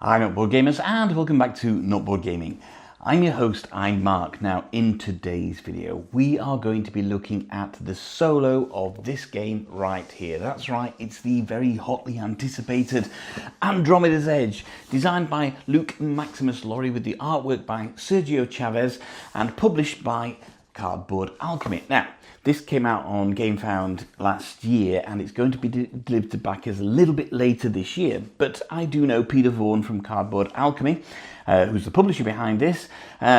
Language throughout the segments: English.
Hi Noteboard Gamers and welcome back to Noteboard Gaming. I'm your host, I'm Mark. Now in today's video we are going to be looking at the solo of this game right here. That's right, it's the very hotly anticipated Andromeda's Edge, designed by Luke Maximus Laurie with the artwork by Sergio Chavez and published by Cardboard Alchemy. Now, this came out on GameFound last year and it's going to be delivered to backers a little bit later this year. But I do know Peter Vaughan from Cardboard Alchemy, who's the publisher behind this.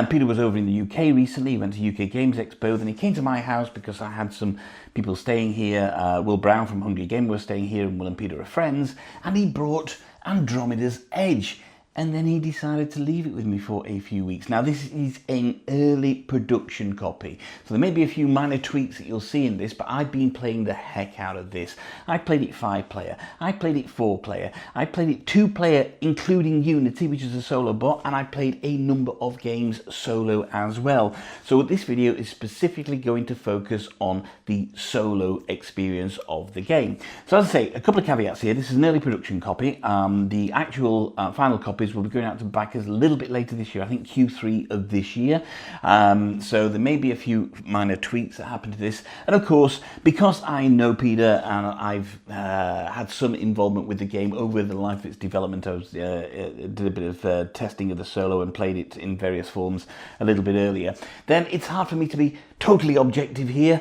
Peter was over in the UK recently. He went to UK Games Expo, then he came to my house because I had some people staying here. Will Brown from Hungry Gamer was staying here and Will and Peter are friends. And he brought Andromeda's Edge. And then he decided to leave it with me for a few weeks. Now this is an early production copy, so there may be a few minor tweaks that you'll see in this, but I've been playing the heck out of this. I played it 5-player, I played it 4-player, I played it 2-player including Unity, which is a solo bot, and I played a number of games solo as well. So this video is specifically going to focus on the solo experience of the game. So as I say, a couple of caveats here. This is an early production copy. The actual final copy will be going out to backers a little bit later this year, I think Q3 of this year. So there may be a few minor tweaks that happen to this. And of course, because I know Peter and I've had some involvement with the game over the life of its development, I did a bit of testing of the solo and played it in various forms a little bit earlier, then it's hard for me to be totally objective here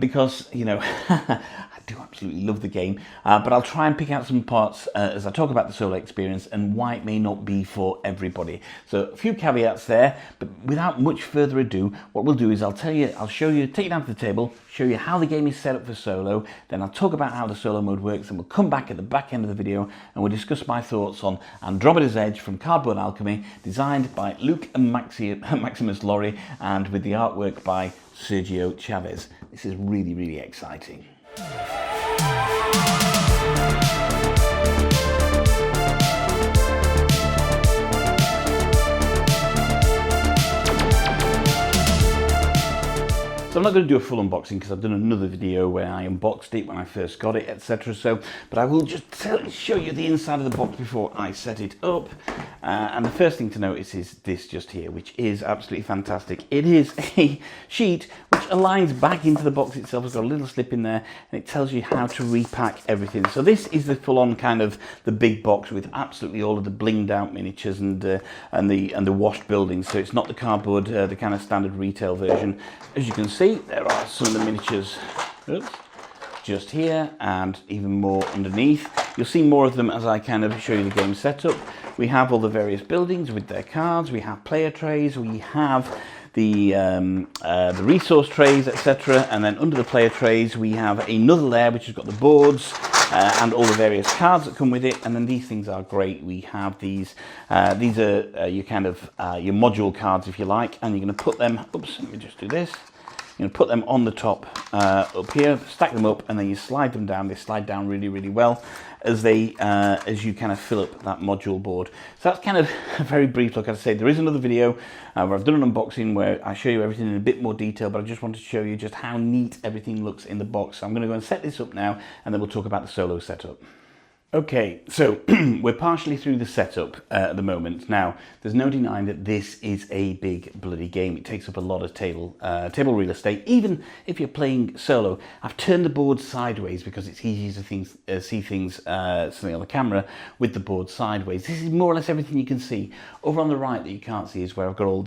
because, you know, I do absolutely love the game, but I'll try and pick out some parts as I talk about the solo experience and why it may not be for everybody. So a few caveats there, but without much further ado, what we'll do is I'll show you, take you down to the table, show you how the game is set up for solo, then I'll talk about how the solo mode works, and we'll come back at the back end of the video and we'll discuss my thoughts on Andromeda's Edge from Cardboard Alchemy, designed by Luke Maximus Laurie and with the artwork by Sergio Chavez. This is really, really exciting. So I'm not going to do a full unboxing because I've done another video where I unboxed it when I first got it, etc. So, but I will just show you the inside of the box before I set it up. And the first thing to notice is this just here, which is absolutely fantastic. It is a sheet which aligns back into the box itself. It's got a little slip in there and it tells you how to repack everything. So this is the full-on kind of the big box with absolutely all of the blinged out miniatures and the washed buildings. So it's not the cardboard, the kind of standard retail version. As you can see, there are some of the miniatures just here and even more underneath. You'll see more of them as I kind of show you the game setup. We have all the various buildings with their cards, we have player trays, we have the resource trays, etc. And then under the player trays we have another layer which has got the boards and all the various cards that come with it. And then these things are great. We have these are your kind of your module cards, if you like, and you're going to put them, oops, let me just do this. You're going to put them on the top up here, stack them up, and then you slide them down. They slide down really, really well as you kind of fill up that module board. So that's kind of a very brief look. As I say, there is another video where I've done an unboxing where I show you everything in a bit more detail, but I just wanted to show you just how neat everything looks in the box. So I'm going to go and set this up now, and then we'll talk about the solo setup. Okay, so we're partially through the setup at the moment. Now, there's no denying that this is a big bloody game. It takes up a lot of table real estate, even if you're playing solo. I've turned the board sideways because it's easier to see things something on the camera with the board sideways. This is more or less everything you can see. Over on the right that you can't see is where I've got all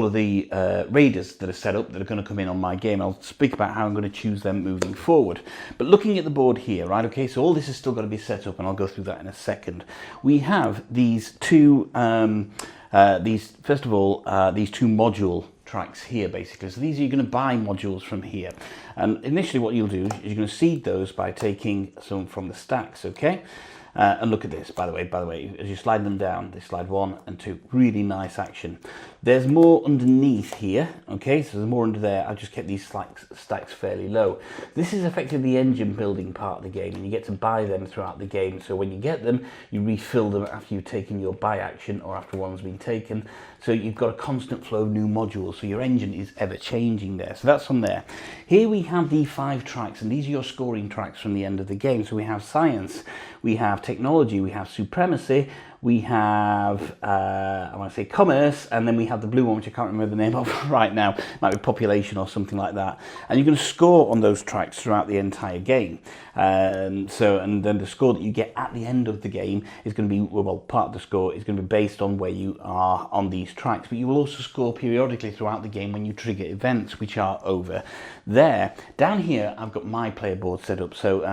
of the raiders that are set up that are going to come in on my game. I'll speak about how I'm going to choose them moving forward. But looking at the board here, right, okay, so all this has still got to be set up and I'll go through that in a second. We have these two, first of all, these two module tracks here basically. So these are, you're going to buy modules from here. And initially what you'll do is you're going to seed those by taking some from the stacks, okay? And look at this, by the way, as you slide them down, they slide 1 and 2, really nice action. There's more underneath here, okay, so there's more under there. I've just kept these stacks fairly low. This is effectively the engine building part of the game, and you get to buy them throughout the game. So when you get them, you refill them after you've taken your buy action or after one's been taken. So you've got a constant flow of new modules, so your engine is ever changing there. So that's on there. Here we have the 5 tracks, and these are your scoring tracks from the end of the game. So we have science, we have technology, we have supremacy, we have, I want to say commerce, and then we have the blue one, which I can't remember the name of right now. It might be population or something like that. And you're going to score on those tracks throughout the entire game. And then the score that you get at the end of the game is going to be, well, part of the score is going to be based on where you are on these tracks. But you will also score periodically throughout the game when you trigger events, which are over there. Down here, I've got my player board set up. So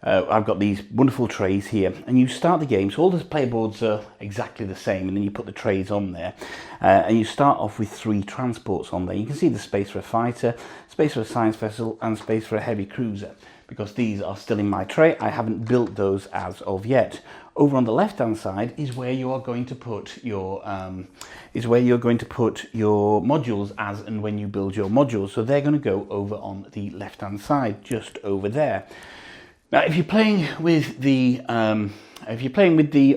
I've got these wonderful trays here, and you start the game, so all the player boards are exactly the same, and then you put the trays on there, and you start off with 3 transports on there. You can see the space for a fighter, space for a science vessel, and space for a heavy cruiser, because these are still in my tray. I haven't built those as of yet. Over on the left hand side is where you are going to put your modules as and when you build your modules. So they're going to go over on the left hand side, just over there. Now, if you're playing with the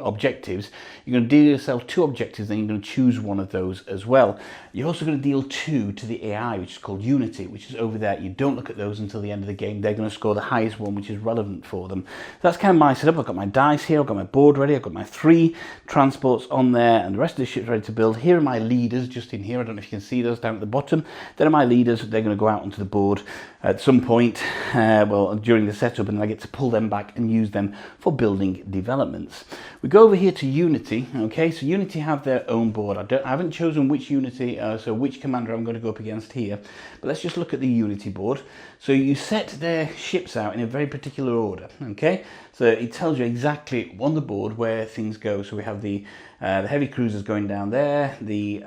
objectives, you're going to deal yourself 2 objectives, then you're going to choose one of those as well. You're also going to deal 2 to the AI, which is called Unity, which is over there. You don't look at those until the end of the game. They're going to score the highest one, which is relevant for them. So that's kind of my setup. I've got my dice here, I've got my board ready, I've got my 3 transports on there, and the rest of the ship's ready to build. Here are my leaders, just in here. I don't know if you can see those down at the bottom. There are my leaders. They're going to go out onto the board at some point, well, during the setup, and I get to pull them back and use them for building developments. We go over here to Unity. Okay, so Unity have their own board. I haven't chosen which Unity, so which commander I'm going to go up against here, but let's just look at the Unity board. So you set their ships out in a very particular order. Okay, so it tells you exactly on the board where things go. So we have the heavy cruisers going down there, the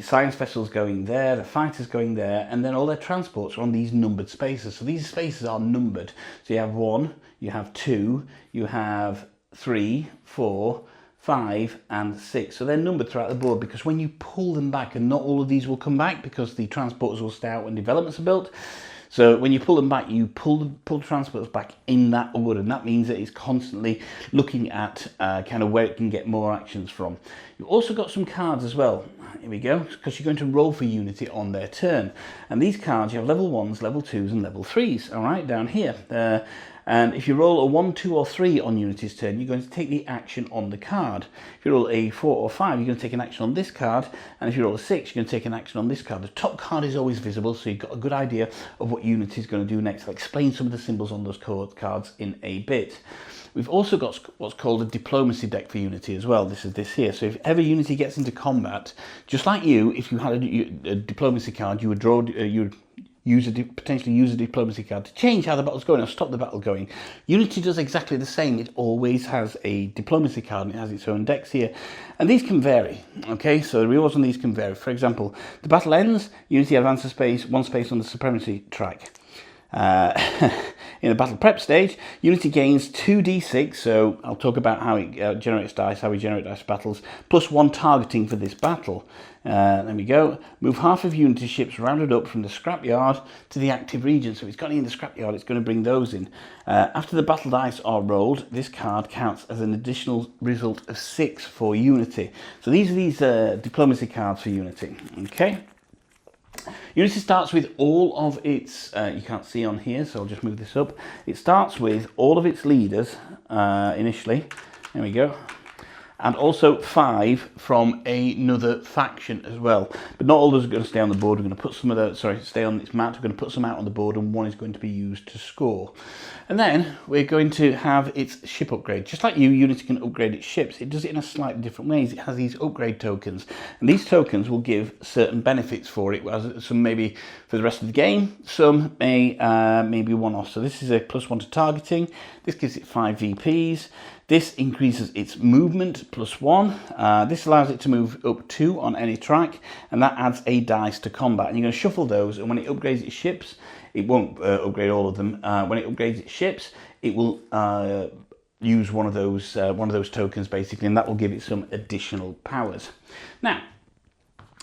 science vessels going there, the fighters going there, and then all their transports are on these numbered spaces. So these spaces are numbered. So you have 1, you have 2, you have 3, 4, 5 and 6. So they're numbered throughout the board, because when you pull them back, and not all of these will come back because the transporters will stay out when developments are built. So when you pull them back, you pull the transporters back in that order, and that means that it's constantly looking at kind of where it can get more actions from. You've also got some cards as well. Here we go, because you're going to roll for Unity on their turn. And these cards, you have level 1s, level 2s and level 3s, all right, down here. And if you roll a 1, 2 or 3 on Unity's turn, you're going to take the action on the card. If you roll a 4 or 5, you're going to take an action on this card. And if you roll a 6, you're going to take an action on this card. The top card is always visible, so you've got a good idea of what Unity's going to do next. I'll explain some of the symbols on those cards in a bit. We've also got what's called a diplomacy deck for Unity as well. This is this here. So if ever Unity gets into combat, just like you, if you had a diplomacy card, you would draw, potentially use a diplomacy card to change how the battle's going or stop the battle going. Unity does exactly the same. It always has a diplomacy card, and it has its own decks here. And these can vary, okay? So the rewards on these can vary. For example, the battle ends, Unity advances space, 1 space on the supremacy track. In the battle prep stage, Unity gains 2d6, so I'll talk about how it generates dice, how we generate dice battles, plus 1 targeting for this battle. There we go. Move half of Unity's ships rounded up from the scrapyard to the active region. So if it's got any in the scrapyard, it's going to bring those in. After the battle dice are rolled, this card counts as an additional result of 6 for Unity. So these are these diplomacy cards for Unity. Okay. Unity starts with all of its, you can't see on here, so I'll just move this up. It starts with all of its leaders initially. There we go. And also 5 from another faction as well. But not all those are going to stay on the board. We're going to put some of those, stay on its mat. We're going to put some out on the board, and 1 is going to be used to score. And then we're going to have its ship upgrade. Just like Unity can upgrade its ships, it does it in a slightly different ways. It has these upgrade tokens, and these tokens will give certain benefits for it. Some maybe for the rest of the game, some maybe one-off. So this is a +1 to targeting. This gives it 5 VPs. This increases its movement +1. This allows it to move up 2 on any track, and that adds a dice to combat. And you're going to shuffle those, and when it upgrades its ships, it won't upgrade all of them. When it upgrades its ships, it will use one of those tokens basically, and that will give it some additional powers. Now,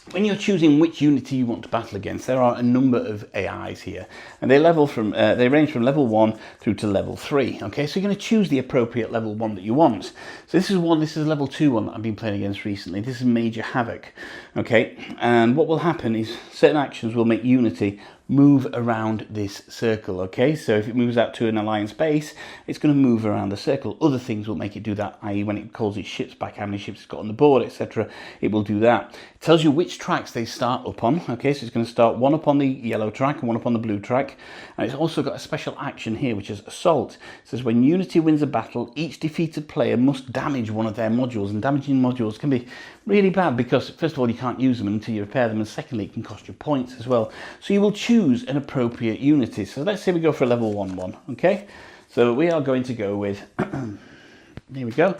when you're choosing which unity you want to battle against, there are a number of AIs here, and they range from level 1 through to level 3. Okay, so you're going to choose the appropriate level 1 that you want. So this is a level 2 one that I've been playing against recently. This is Major Havoc. Okay, and what will happen is certain actions will make unity move around this circle. Okay, so if it moves out to an alliance base, it's going to move around the circle. Other things will make it do that, i.e. when it calls its ships back, how many ships it's got on the board, etc. It will do that. It tells you which tracks they start up on. Okay, so it's going to start one up on the yellow track and one up on the blue track. And it's also got a special action here, which is Assault. It says when unity wins a battle, each defeated player must damage one of their modules, and damaging modules can be really bad because first of all you can't use them until you repair them, and secondly it can cost you points as well. So you will choose an appropriate unity. So let's say we go for a level 1 one. Okay, so we are going to go with here we go,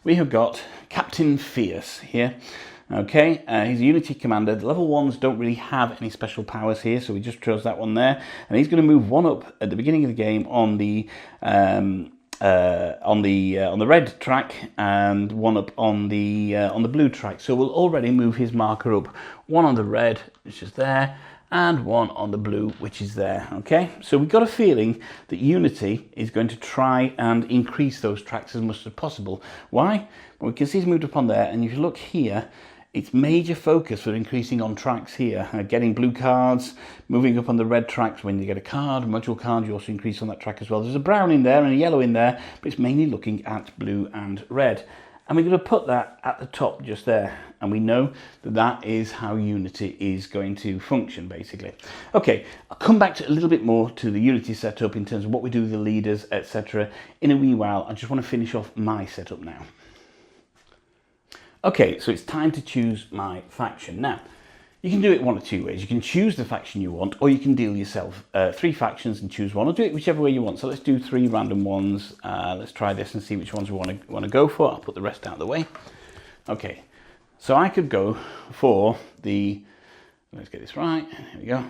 we have got Captain Fierce here. Okay, he's a unity commander. The level 1s don't really have any special powers here, so we just chose that one there, and he's going to move one up at the beginning of the game on the red track, and one up on the blue track. So we'll already move his marker up, one on the red, which is there, and one on the blue, which is there. Okay, so we've got a feeling that Unity is going to try and increase those tracks as much as possible. Why? Well, we can see he's moved up on there, and if you look here, it's major focus for increasing on tracks here, getting blue cards, moving up on the red tracks. When you get a card, a module card, you also increase on that track as well. There's a brown in there and a yellow in there, but it's mainly looking at blue and red. And we're going to put that at the top just there. And we know that that is how Unity is going to function, basically. Okay, I'll come back to a little bit more to the Unity setup in terms of what we do with the leaders, etc. in a wee while. I just want to finish off my setup now. Okay, so it's time to choose my faction. Now, you can do it one of two ways. You can choose the faction you want, or you can deal yourself 3 factions and choose one, or do it whichever way you want. So let's do 3 random ones. Let's try this and see which ones we want to go for. I'll put the rest out of the way. Okay, so I could go for the, let's get this right, here we go,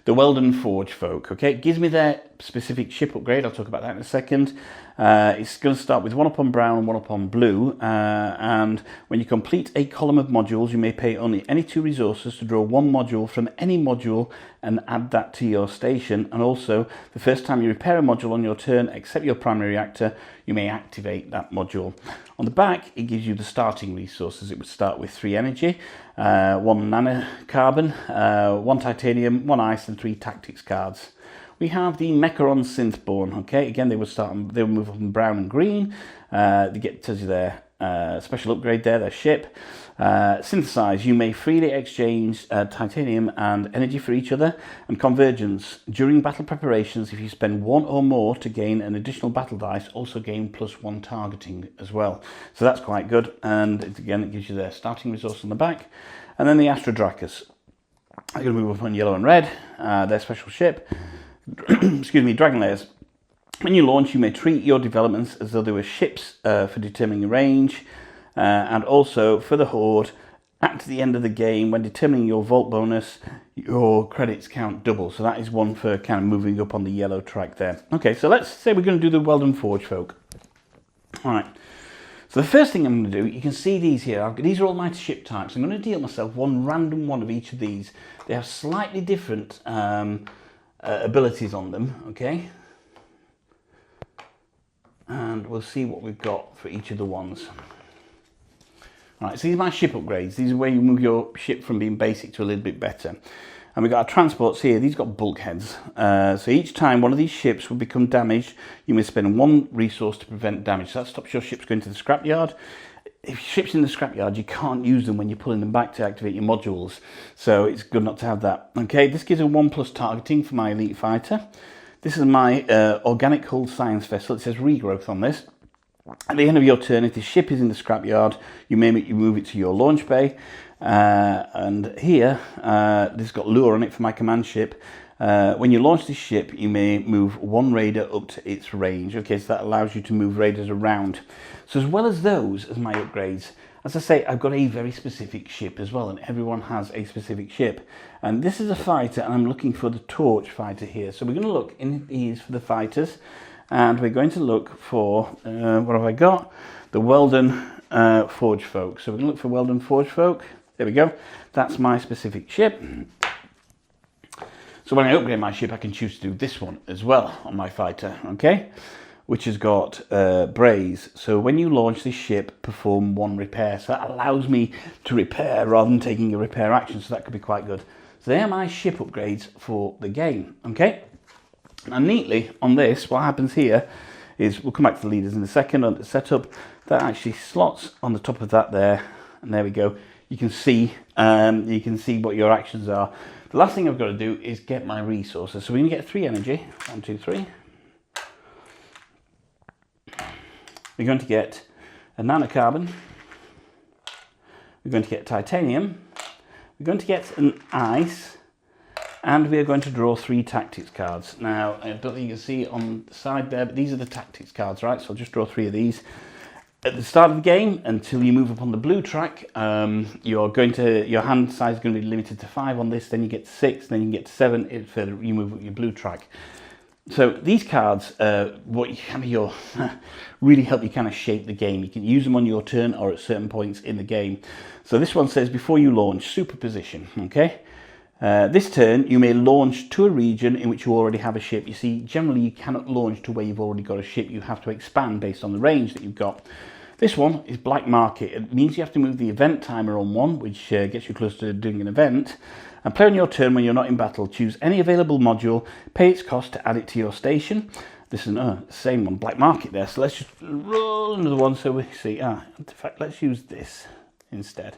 the Weldon Forge folk. Okay, it gives me their specific ship upgrade. I'll talk about that in a second. It's going to start with 1 up on brown and 1 up on blue, and when you complete a column of modules, you may pay only any 2 resources to draw 1 module from any module and add that to your station. And also, the first time you repair a module on your turn, except your primary reactor, you may activate that module. On the back, it gives you the starting resources. It would start with 3 energy, 1 nanocarbon, 1 titanium, 1 ice, and 3 tactics cards. We have the Mecharon Synthborn. Okay, again, they would move up in brown and green. Tells you their special upgrade there, their ship. Synthesize, you may freely exchange titanium and energy for each other. And convergence, during battle preparations, if you spend 1 or more to gain an additional battle dice, also gain +1 targeting as well. So that's quite good. And again, it gives you their starting resource on the back. And then the Astrodracus. They're going to move up on yellow and red, their special ship. Excuse me, Dragon Layers. When you launch, you may treat your developments as though they were ships for determining range, and also for the Horde, at the end of the game, when determining your vault bonus, your credits count double. So that is one for kind of moving up on the yellow track there. Okay, so let's say we're going to do the Weldon Forge folk. All right. So the first thing I'm going to do, you can see these here. These are all my ship types. I'm going to deal myself one random one of each of these. They have slightly different abilities on them, okay? And we'll see what we've got for each of the ones. All right, so these are my ship upgrades. These are where you move your ship from being basic to a little bit better. And we've got our transports here. These got bulkheads. So each time one of these ships will become damaged, you may spend 1 resource to prevent damage. So that stops your ships going to the scrapyard. If your ship's in the scrapyard, you can't use them when you're pulling them back to activate your modules. So it's good not to have that. Okay, this gives a 1+ targeting for my elite fighter. This is my organic hull science vessel. It says regrowth on this. At the end of your turn, if the ship is in the scrapyard, you may move it to your launch bay. And here, this has got lure on it for my command ship. When you launch this ship, you may move 1 raider up to its range. Okay, so that allows you to move raiders around. So as well as those as my upgrades, as I say, I've got a very specific ship as well, and everyone has a specific ship. And this is a fighter, and I'm looking for the torch fighter here. So we're going to look in these for the fighters, and we're going to look for, what have I got? The Weldon Forge folk. So we're going to look for Weldon Forge folk. There we go. That's my specific ship. So when I upgrade my ship, I can choose to do this one as well on my fighter, okay? Which has got braze. So when you launch this ship, perform 1 repair. So that allows me to repair rather than taking a repair action. So that could be quite good. So they are my ship upgrades for the game, okay? And neatly on this, what happens here is, we'll come back to the leaders in a second, on the setup, that actually slots on the top of that there. And there we go. You can see what your actions are. The last thing I've got to do is get my resources. So we're going to get 3 energy. 1, 2, 3. We're going to get a nanocarbon. We're going to get titanium. We're going to get an ice. And we are going to draw 3 tactics cards. Now, I don't think you can see on the side there, but these are the tactics cards, right? So I'll just draw 3 of these. At the start of the game, until you move up on the blue track, your hand size is going to be limited to 5 on this, then you get 6, then you can get to 7 if you move up your blue track. So these cards, really help you kind of shape the game. You can use them on your turn or at certain points in the game. So this one says, before you launch, superposition, okay? This turn, you may launch to a region in which you already have a ship. You see, generally you cannot launch to where you've already got a ship. You have to expand based on the range that you've got. This one is black market. It means you have to move the event timer on 1, which gets you close to doing an event. And play on your turn when you're not in battle. Choose any available module, pay its cost to add it to your station. This is the same one, black market there. So let's just roll another one so we see. In fact, let's use this instead.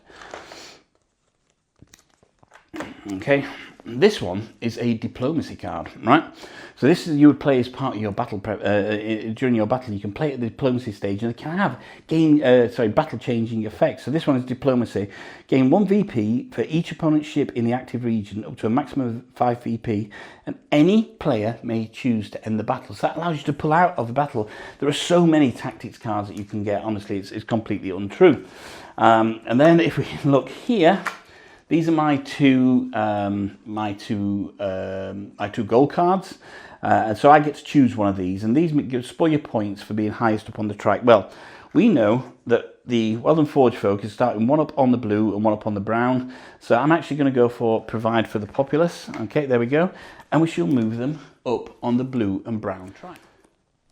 Okay, this one is a diplomacy card, right? So this is, you would play as part of your battle prep. During your battle, you can play at the diplomacy stage, and it can have battle changing effects. So this one is diplomacy. Gain 1 VP for each opponent's ship in the active region, up to a maximum of 5 VP, and any player may choose to end the battle. So that allows you to pull out of the battle. There are so many tactics cards that you can get. Honestly, it's completely untrue. And then if we look here. These are my two gold cards, and so I get to choose one of these. And these spoil your points for being highest up on the track. Well, we know that the Weldon Forge folk is starting 1 up on the blue and 1 up on the brown. So I'm actually going to go for provide for the populace. Okay, there we go, and we shall move them up on the blue and brown track.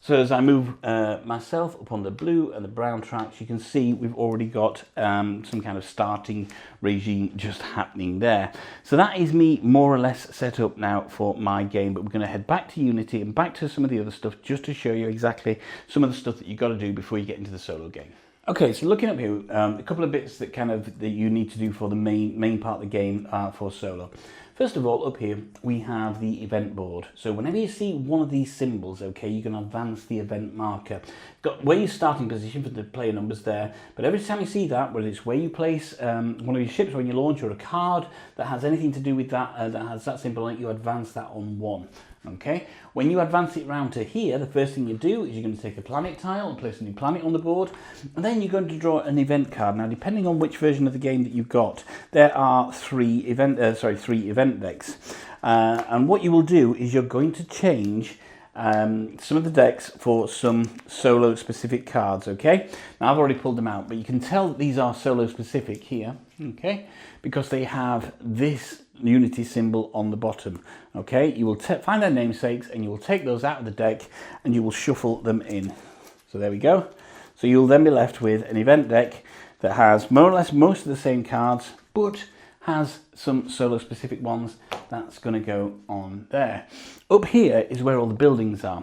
So as I move myself up on the blue and the brown tracks, you can see we've already got some kind of starting regime just happening there. So that is me more or less set up now for my game, but we're going to head back to Unity and back to some of the other stuff just to show you exactly some of the stuff that you've got to do before you get into the solo game. Okay, so looking up here, a couple of bits that you need to do for the main part of the game for solo. First of all, up here, we have the event board. So whenever you see one of these symbols, okay, you can advance the event marker. Got where your starting position for the player numbers there, but every time you see that, whether it's where you place one of your ships when you launch, or a card that has anything to do with that, that has that symbol on it, you advance that on 1. Okay, when you advance it round to here, the first thing you do is you're going to take a planet tile and place a new planet on the board, and then you're going to draw an event card. Now, depending on which version of the game that you've got, there are 3 event decks, and what you will do is you're going to change some of the decks for some solo specific cards. Okay, now I've already pulled them out, but you can tell that these are solo specific here, okay, because they have this Unity symbol on the bottom. Okay, you will find their namesakes and you will take those out of the deck and you will shuffle them in. So there we go. So you'll then be left with an event deck that has more or less most of the same cards, but has some solo specific ones. That's going to go on there. Up here is where all the buildings are.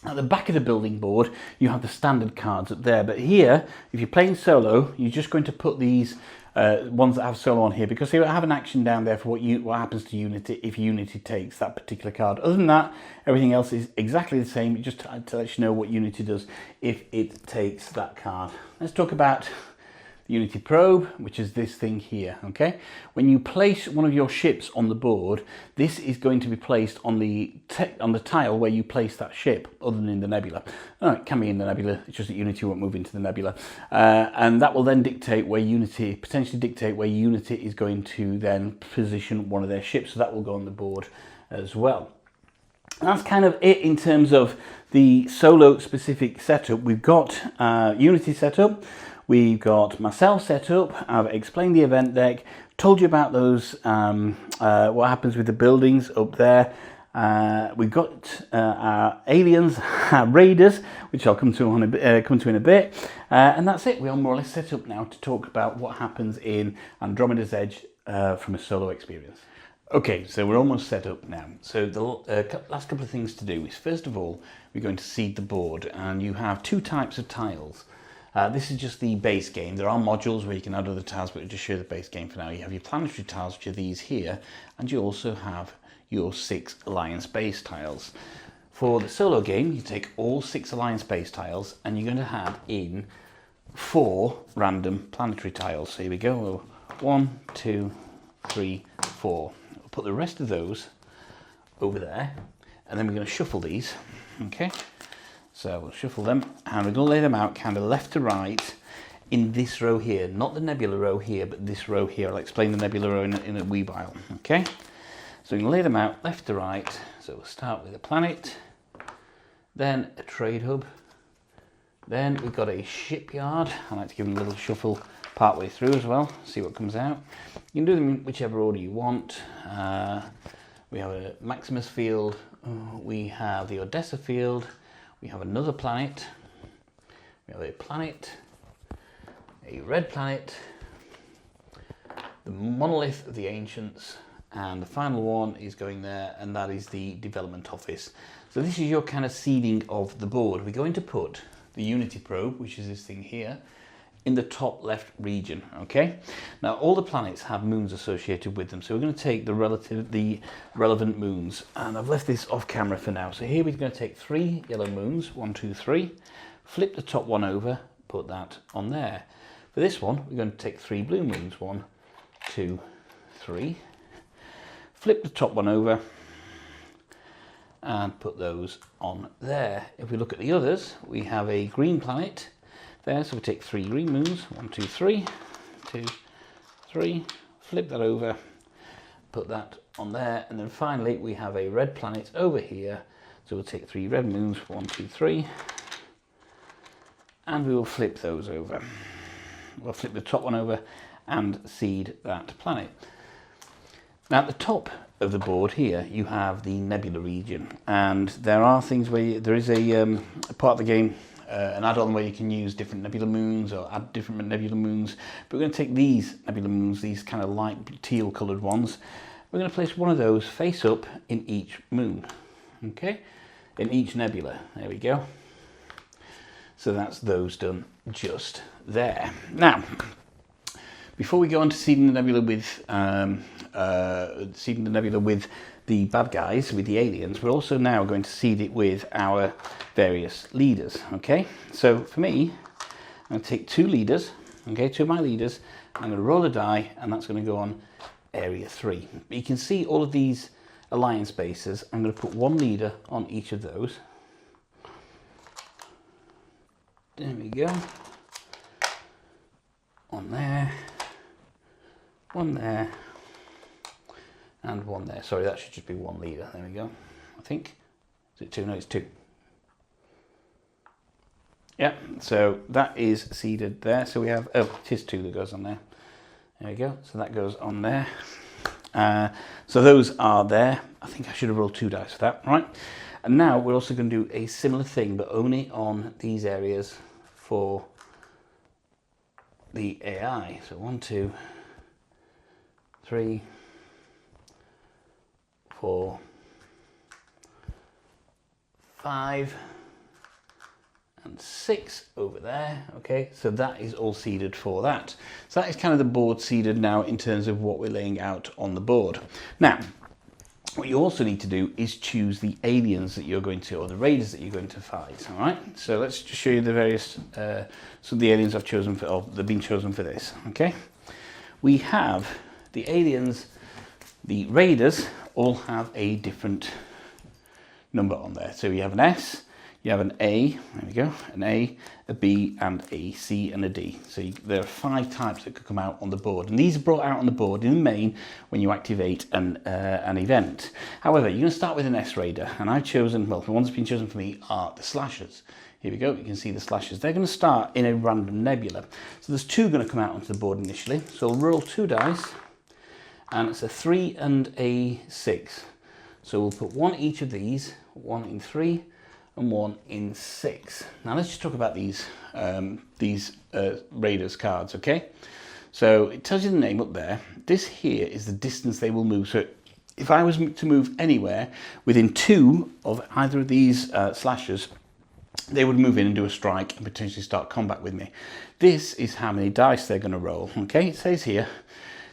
At the back of the building board, you have the standard cards up there, but here, if you're playing solo, you're just going to put these ones that have solo on here, because they have an action down there for what happens to Unity if Unity takes that particular card. Other than that, everything else is exactly the same, just to let you know what Unity does if it takes that card. Let's talk about Unity probe, which is this thing here. Okay, when you place one of your ships on the board, this is going to be placed on the tile where you place that ship, other than in the nebula. It can be in the nebula, it's just that Unity won't move into the nebula, and that will then potentially dictate where Unity is going to then position one of their ships, so that will go on the board as well. And that's kind of it in terms of the solo specific setup. We've got Unity setup. We've got myself set up. I've explained the event deck, told you about those, what happens with the buildings up there. We've got our aliens, our raiders, which I'll come to in a bit, and that's it. We are more or less set up now to talk about what happens in Andromeda's Edge from a solo experience. Okay, so we're almost set up now. So the last couple of things to do is, first of all, we're going to seed the board, and you have two types of tiles. This is just the base game. There are modules where you can add other tiles, but we'll just show the base game for now. You have your planetary tiles, which are these here, and you also have your 6 alliance base tiles. For the solo game, you take all 6 alliance base tiles, and you're going to add in 4 random planetary tiles. So here we go. 1, 2, 3, 4. Put the rest of those over there, and then we're going to shuffle these. Okay, so we'll shuffle them, and we're going to lay them out kind of left to right in this row here, not the nebula row here, but this row here. I'll explain the nebula row in a wee while. Okay, so we're going to lay them out left to right. So we'll start with a planet, then a trade hub, then we've got a shipyard. I like to give them a little shuffle part way through as well, see what comes out. You can do them in whichever order you want. We have a Maximus field, we have the Odessa field, we have another planet, we have a planet, a red planet, the monolith of the ancients, and the final one is going there, and that is the development office. So this is your kind of seeding of the board. We're going to put the Unity probe, which is this thing here, in the top left region. Okay, now all the planets have moons associated with them, so we're going to take the relevant moons, and I've left this off camera for now. So here we're going to take 3 yellow moons, 1, 2, 3, flip the top one over, put that on there. For this one, we're going to take 3 blue moons, 1, 2, 3, flip the top one over, and put those on there. If we look at the others, we have a green planet there, so we take 3 green moons, 1, 2, 3, 2, 3, flip that over, put that on there, and then finally we have a red planet over here, so we'll take 3 red moons, 1, 2, 3, and we will flip those over. We'll flip the top one over and seed that planet. Now at the top of the board here you have the nebula region, and there are things where there is a part of the game, an add-on where you can use different nebula moons or add different nebula moons. But we're going to take these nebula moons, these kind of light teal coloured ones, we're going to place one of those face up in each moon, okay, in each nebula. There we go. So that's those done just there. Now before we go on to seeding the nebula with the bad guys, with the aliens, we're also now going to seed it with our various leaders. Okay, so for me, I'm going to take 2 leaders, okay, 2 of my leaders, I'm going to roll a die, and that's going to go on area 3. But you can see all of these alliance bases. I'm going to put 1 leader on each of those. There we go. One there, 1 there, and 1 there. Sorry, that should just be 1 leader. There we go. I think. Is it 2? No, it's 2. Yeah, so that is seeded there. So we have, oh, it is 2 that goes on there. There we go. So that goes on there. So those are there. I think I should have rolled 2 dice for that, right? And now we're also going to do a similar thing, but only on these areas for the AI. So 1, 2, 3, 4, 5, and 6 over there. Okay, so that is all seeded for that. So that is kind of the board seeded now in terms of what we're laying out on the board. Now, what you also need to do is choose the aliens that you're going to, or the raiders that you're going to fight. All right, so let's just show you the various, some of the aliens I've chosen for, or they've been chosen for this. Okay, we have the aliens, the raiders all have a different number on there. So you have an S, you have an A, there we go, an A, a B, and a C, and a D. So there are 5 types that could come out on the board, and these are brought out on the board in the main when you activate an event. However, you're going to start with an S raider, and I've chosen, well, the ones that have been chosen for me are the slashers. Here we go, you can see the slashes. They're going to start in a random nebula. So there's 2 going to come out onto the board initially. So we'll roll 2 dice, and it's a 3 and a 6. So we'll put 1 each of these, 1 in 3 and 1 in 6. Now let's just talk about these Raiders cards, okay? So it tells you the name up there. This here is the distance they will move. So if I was to move anywhere within 2 of either of these slashers, they would move in and do a strike and potentially start combat with me. This is how many dice they're going to roll. Okay, it says here,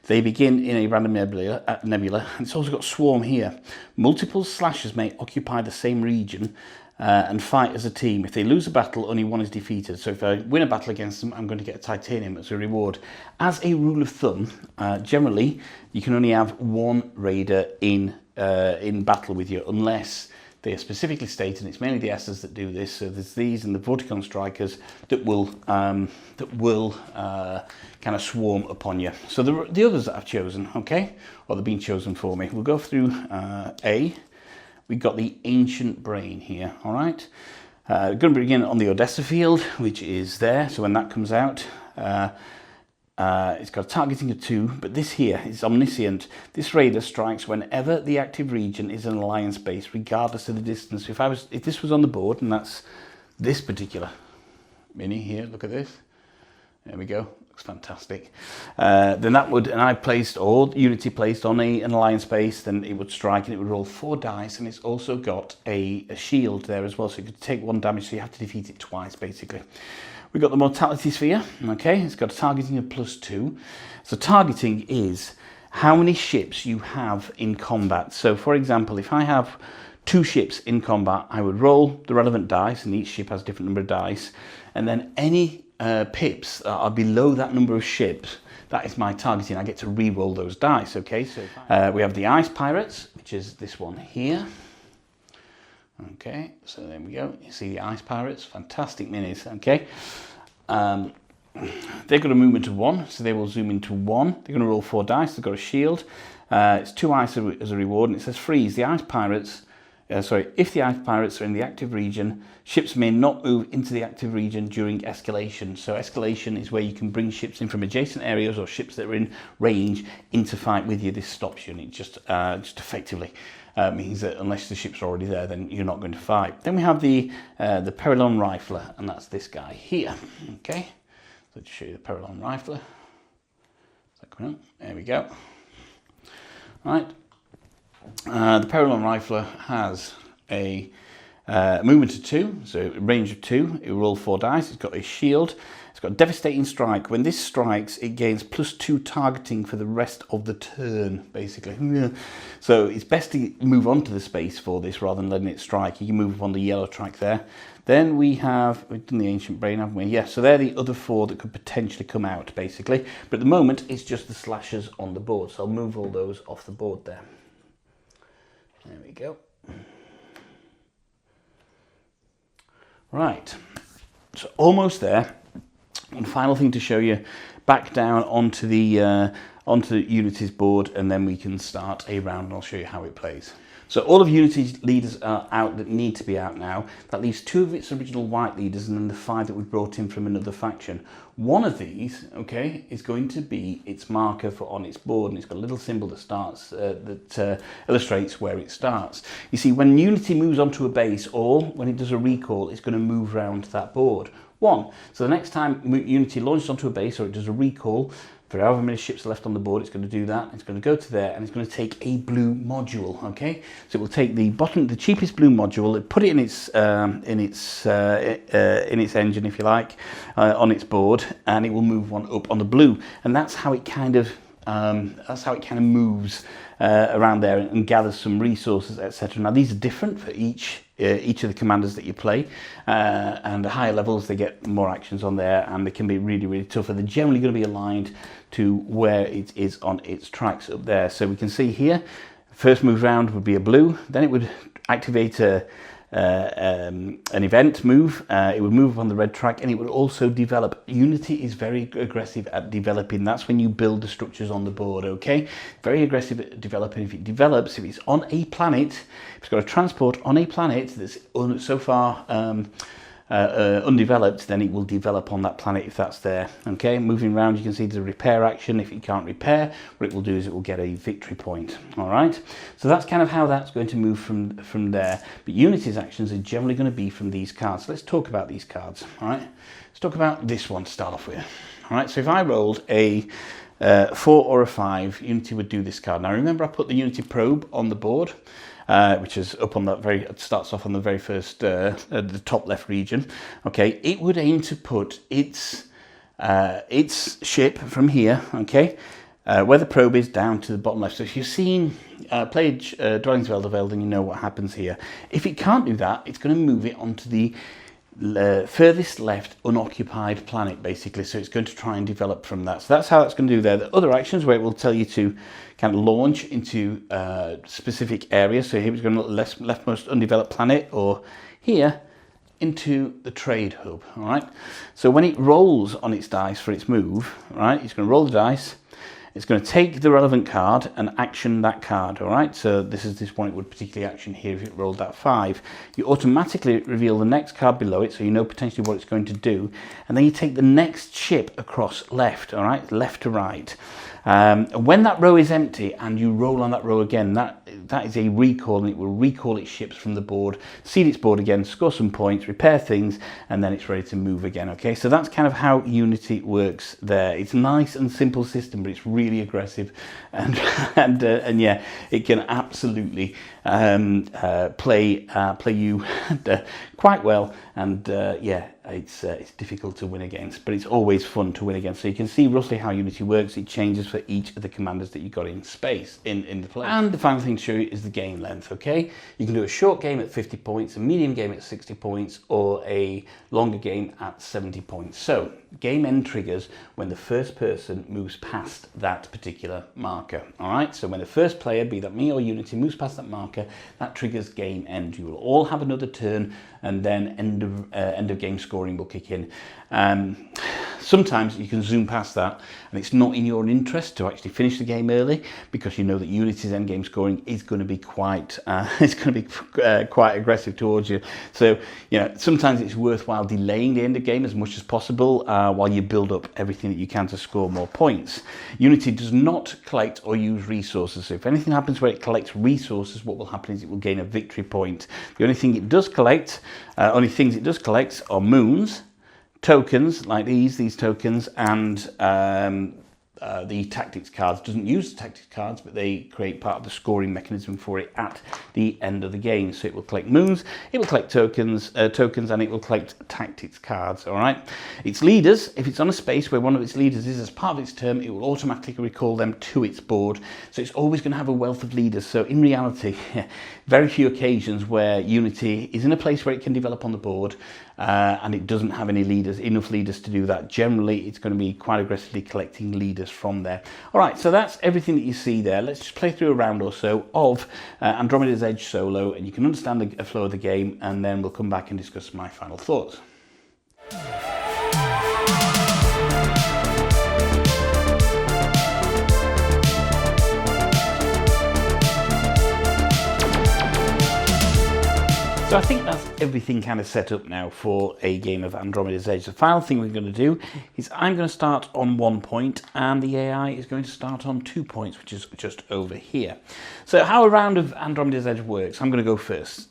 they begin in a random nebula. It's also got swarm here. Multiple slashers may occupy the same region and fight as a team. If they lose a battle, only one is defeated. So if I win a battle against them, I'm going to get a titanium as a reward. As a rule of thumb, generally, you can only have 1 raider in battle with you, unless they are specifically stated, and it's mainly the S's that do this. So there's these and the Vorticon strikers that will kind of swarm upon you. So the others that I've chosen, okay, or they've been chosen for me. We'll go through A. We've got the Ancient Brain here, all right. We're going to begin on the Odessa field, which is there. So when that comes out, it's got a targeting of 2, but this here is omniscient. This raider strikes whenever the active region is an alliance base, regardless of the distance. If this was on the board, and that's this particular mini here, look at this. There we go. Looks fantastic. Then that would, and I placed, or Unity placed on an alliance base, then it would strike and it would roll 4 dice, and it's also got a shield there as well, so it could take 1 damage, so you have to defeat it twice basically. We've got the Mortality Sphere, okay, it's got a targeting of +2. So targeting is how many ships you have in combat. So for example, if I have 2 ships in combat, I would roll the relevant dice, and each ship has a different number of dice, and then any pips that are below that number of ships, that is my targeting. I get to re-roll those dice, okay? So we have the Ice Pirates, which is this one here. Okay, so there we go. You see the Ice Pirates, fantastic minis, okay? They've got a movement of 1, so they will zoom into 1. They're going to roll 4 dice, they've got a shield. It's 2 ice as a reward, and it says freeze. The Ice Pirates, if the Ice Pirates are in the active region, ships may not move into the active region during escalation. So escalation is where you can bring ships in from adjacent areas or ships that are in range into fight with you. This stops you, and it just effectively means that unless the ships are already there, then you're not going to fight. Then we have the Perilon Rifler, and that's this guy here. Okay, so to show you the Perilon Rifler. Is that coming up? There we go. Right. The Perilon Rifler has a movement of 2, so a range of 2. It will roll 4 dice. It's got a shield. It's got Devastating Strike. When this strikes, it gains +2 targeting for the rest of the turn, basically. So it's best to move on to the space for this rather than letting it strike. You can move on the yellow track there. Then we've done the Ancient Brain, haven't we? Yeah, so they're the other 4 that could potentially come out, basically. But at the moment, it's just the slashers on the board. So I'll move all those off the board there. There we go. Right, so almost there. One final thing to show you, back down onto the Unity's board, and then we can start a round and I'll show you how it plays. So all of Unity's leaders are out that need to be out now. That leaves 2 of its original white leaders and then the 5 that we brought in from another faction. One of these, okay, is going to be its marker for on its board, and it's got a little symbol that starts that illustrates where it starts. You see, when Unity moves onto a base, or when it does a recall, it's going to move around that board. 1. So the next time Unity launches onto a base or it does a recall, for however many ships are left on the board, it's going to do that. It's going to go to there and it's going to take a blue module. Okay, so it will take the cheapest blue module, put it in its engine, if you like, on its board, and it will move one up on the blue. And that's how it kind of moves around there and gathers some resources, etc. Now these are different for each of the commanders that you play, and the higher levels they get more actions on there, and they can be really, really tough, and they're generally going to be aligned to where it is on its tracks up there. So we can see here, first move round would be a blue, then it would activate an event move, it would move on the red track, and it would also develop. Unity is very aggressive at developing. That's when you build the structures on the board, okay? Very aggressive at developing. If it develops, if it's on a planet, if it's got a transport on a planet that's so far undeveloped, then it will develop on that planet if that's there. Okay, moving around, you can see there's a repair action. If you can't repair, what it will do is it will get a victory point. All right, so that's kind of how that's going to move from there. But Unity's actions are generally going to be from these cards. So let's talk about these cards. All right, let's talk about this one to start off with. All right, so if I rolled a 4 or a 5, Unity would do this card. Now remember, I put the Unity probe on the board, which is up on that it starts off on the very first, the top left region. Okay, it would aim to put its ship from here, okay, where the probe is, down to the bottom left. So if you've seen played Dwellings of Eldervale, then you know what happens here. If it can't do that, it's going to move it onto the furthest left unoccupied planet, basically. So it's going to try and develop from that. So that's how it's going to do there. The other actions where it will tell you to kind of launch into specific areas. So here it's going to leftmost undeveloped planet, or here into the trade hub. All right, so when it rolls on its dice for its move, right, it's going to roll the dice. It's going to take the relevant card and action that card, all right? So this is this one it would particularly action here if it rolled that 5. You automatically reveal the next card below it, so you know potentially what it's going to do. And then you take the next ship across left, all right? Left to right. When that row is empty and you roll on that row again, that is a recall, and it will recall its ships from the board, seed its board again, score some points, repair things, and then it's ready to move again. Okay, so that's kind of how Unity works there. It's a nice and simple system, but it's really aggressive, and yeah, it can absolutely play you quite well, and yeah, it's difficult to win against, but it's always fun to win against. So you can see roughly how Unity works. It changes for each of the commanders that you got in space in the play. And the final thing to show you is the game length. Okay, you can do a short game at 50 points, a medium game at 60 points, or a longer game at 70 points. So game end triggers when the first person moves past that particular marker. All right, so when the first player, be that me or Unity, moves past that marker, that triggers game end. You will all have another turn, and then end of game scoring will kick in. Sometimes you can zoom past that, and it's not in your interest to actually finish the game early, because you know that Unity's end game scoring is going to be quite quite aggressive towards you. So you know, sometimes it's worthwhile delaying the end of game as much as possible while you build up everything that you can to score more points. Unity does not collect or use resources. So if anything happens where it collects resources, what will happen is it will gain a victory point. The only thing it does collect, only things it does collect are moons, tokens like these tokens, and the tactics cards. Doesn't use the tactics cards, but they create part of the scoring mechanism for it at the end of the game. So it will collect moons, it will collect tokens, and it will collect tactics cards. All right. Its leaders, if it's on a space where one of its leaders is as part of its turn, it will automatically recall them to its board. So it's always going to have a wealth of leaders. So in reality, very few occasions where Unity is in a place where it can develop on the board, and it doesn't have any leaders, enough leaders to do that. Generally, it's going to be quite aggressively collecting leaders from there. All right, so that's everything that you see there. Let's just play through a round or so of Andromeda's Edge solo, and you can understand the flow of the game, and then we'll come back and discuss my final thoughts. So I think that's everything kind of set up now for a game of Andromeda's Edge. The final thing we're going to do is I'm going to start on 1 point, and the AI is going to start on 2 points, which is just over here. So how a round of Andromeda's Edge works, I'm going to go first.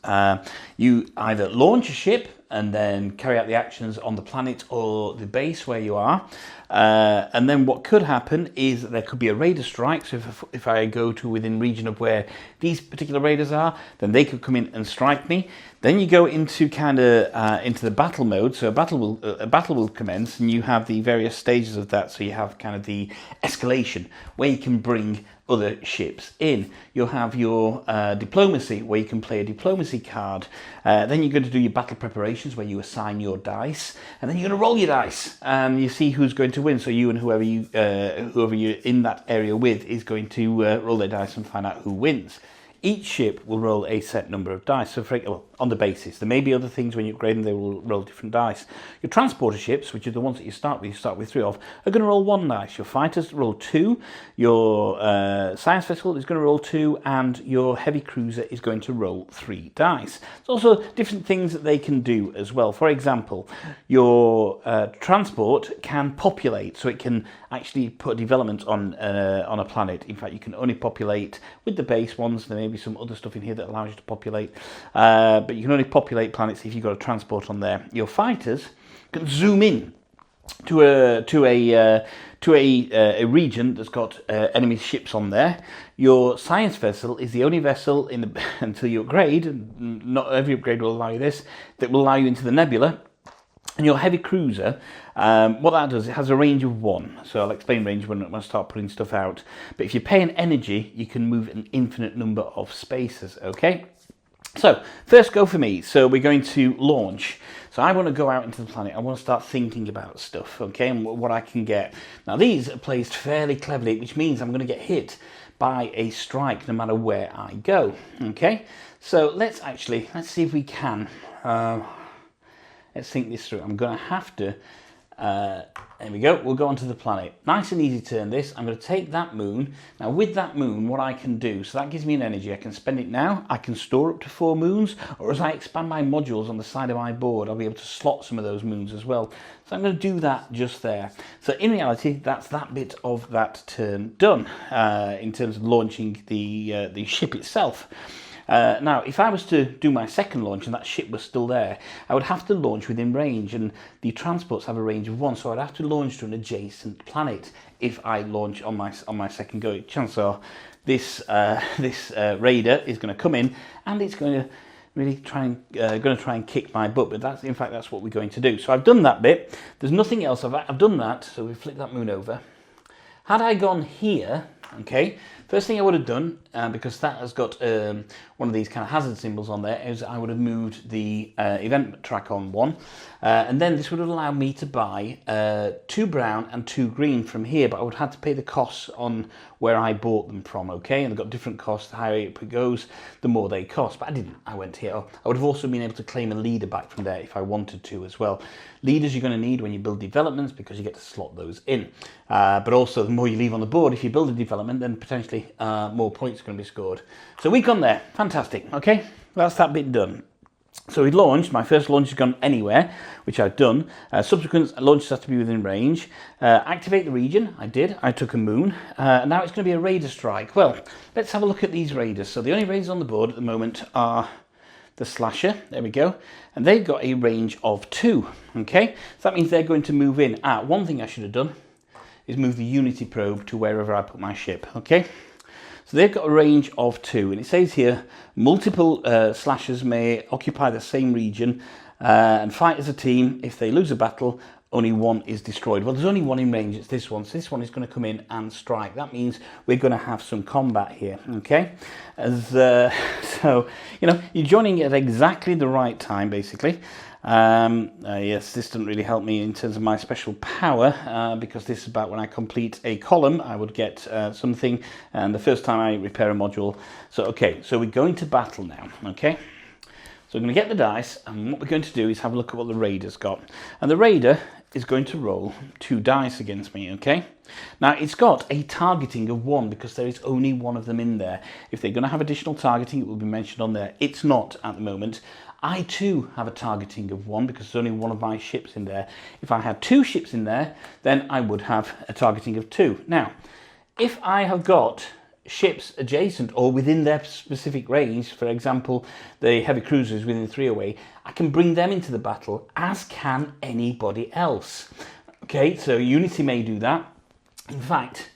You either launch a ship and then carry out the actions on the planet or the base where you are. And then what could happen is that there could be a raider strike. So if I go to within region of where these particular raiders are, then they could come in and strike me. Then you go into into the battle mode. So a battle will commence, and you have the various stages of that. So you have kind of the escalation where you can bring other ships in. You'll have your diplomacy, where you can play a diplomacy card. Then you're going to do your battle preparations, where you assign your dice, and then you're going to roll your dice, and you see who's going to win. So you and whoever you're in that area with is going to roll their dice and find out who wins. each ship will roll a set number of dice. So well, on the basis, there may be other things when you upgrade them, they will roll different dice. Your transporter ships, which are the ones that you start with 3 of, are going to roll 1 dice. Your fighters roll 2, your science vessel is going to roll 2, and your heavy cruiser is going to roll 3 dice. There's also different things that they can do as well. For example, your transport can populate, so it can actually put development on a planet. In fact, you can only populate with the base ones. There may be some other stuff in here that allows you to populate, but you can only populate planets if you've got a transport on there. Your fighters can zoom in to a region that's got enemy ships on there. Your science vessel is the only vessel in the until you upgrade, and not every upgrade will allow you this, that will allow you into the nebula. And your heavy cruiser, what that does, it has a range of 1. So I'll explain range when I start putting stuff out. But if you pay an energy, you can move an infinite number of spaces, okay? So, first go for me. So we're going to launch. So I want to go out into the planet. I want to start thinking about stuff, okay, and what I can get. Now these are placed fairly cleverly, which means I'm going to get hit by a strike no matter where I go, okay? So let's see if we can. Let's think this through. I'm going to have to, there we go, we'll go onto the planet. Nice and easy turn this. I'm going to take that moon. Now with that moon, what I can do, so that gives me an energy. I can spend it now. I can store up to 4 moons, or as I expand my modules on the side of my board, I'll be able to slot some of those moons as well. So I'm going to do that just there. So in reality, that's that bit of that turn done in terms of launching the ship itself. Now, if I was to do my second launch and that ship was still there, I would have to launch within range, and the transports have a range of 1, so I'd have to launch to an adjacent planet if I launch on my second go. Chances are this raider is going to come in and it's going to really try and kick my butt, but that's what we're going to do. So I've done that bit. There's nothing else. I've done that. So we flip that moon over. Had I gone here, okay, first thing I would have done, because that has got one of these kind of hazard symbols on there, is I would have moved the event track on 1, and then this would have allowed me to buy 2 brown and 2 green from here, but I would have to pay the costs on where I bought them from, okay, and they've got different costs. The higher it goes, the more they cost, but I didn't. I went here. I would have also been able to claim a leader back from there if I wanted to as well. Leaders you're going to need when you build developments, because you get to slot those in, but also the more you leave on the board, if you build a development, then potentially more points are going to be scored. So we've gone there. Fantastic. Okay, that's that bit done. So we launched. My first launch has gone anywhere, which I've done. Subsequent launches have to be within range. Activate the region. I did. I took a moon. Now it's going to be a raider strike. Well, let's have a look at these raiders. So the only raiders on the board at the moment are the Slasher. There we go. And they've got a range of 2. Okay, so that means they're going to move in. One thing I should have done is move the Unity probe to wherever I put my ship. Okay. So they've got a range of 2, and it says here multiple slashers may occupy the same region and fight as a team. If they lose a battle, only 1 is destroyed. Well, there's only 1 in range, it's this one. So this one is going to come in and strike. That means we're going to have some combat here, okay? So, you know, you're joining at exactly the right time, basically. Yes, this doesn't really help me in terms of my special power, because this is about when I complete a column, I would get something, and the first time I repair a module. So, okay, so we're going to battle now, okay? So we're going to get the dice, and what we're going to do is have a look at what the Raider's got. And the Raider is going to roll 2 dice against me, okay? Now, it's got a targeting of 1 because there is only 1 of them in there. If they're going to have additional targeting, it will be mentioned on there. It's not at the moment. I too have a targeting of 1 because there's only 1 of my ships in there. If I had 2 ships in there, then I would have a targeting of 2. Now, if I have got ships adjacent or within their specific range, for example, the heavy cruisers within 3 away, I can bring them into the battle, as can anybody else. Okay, so Unity may do that. In fact,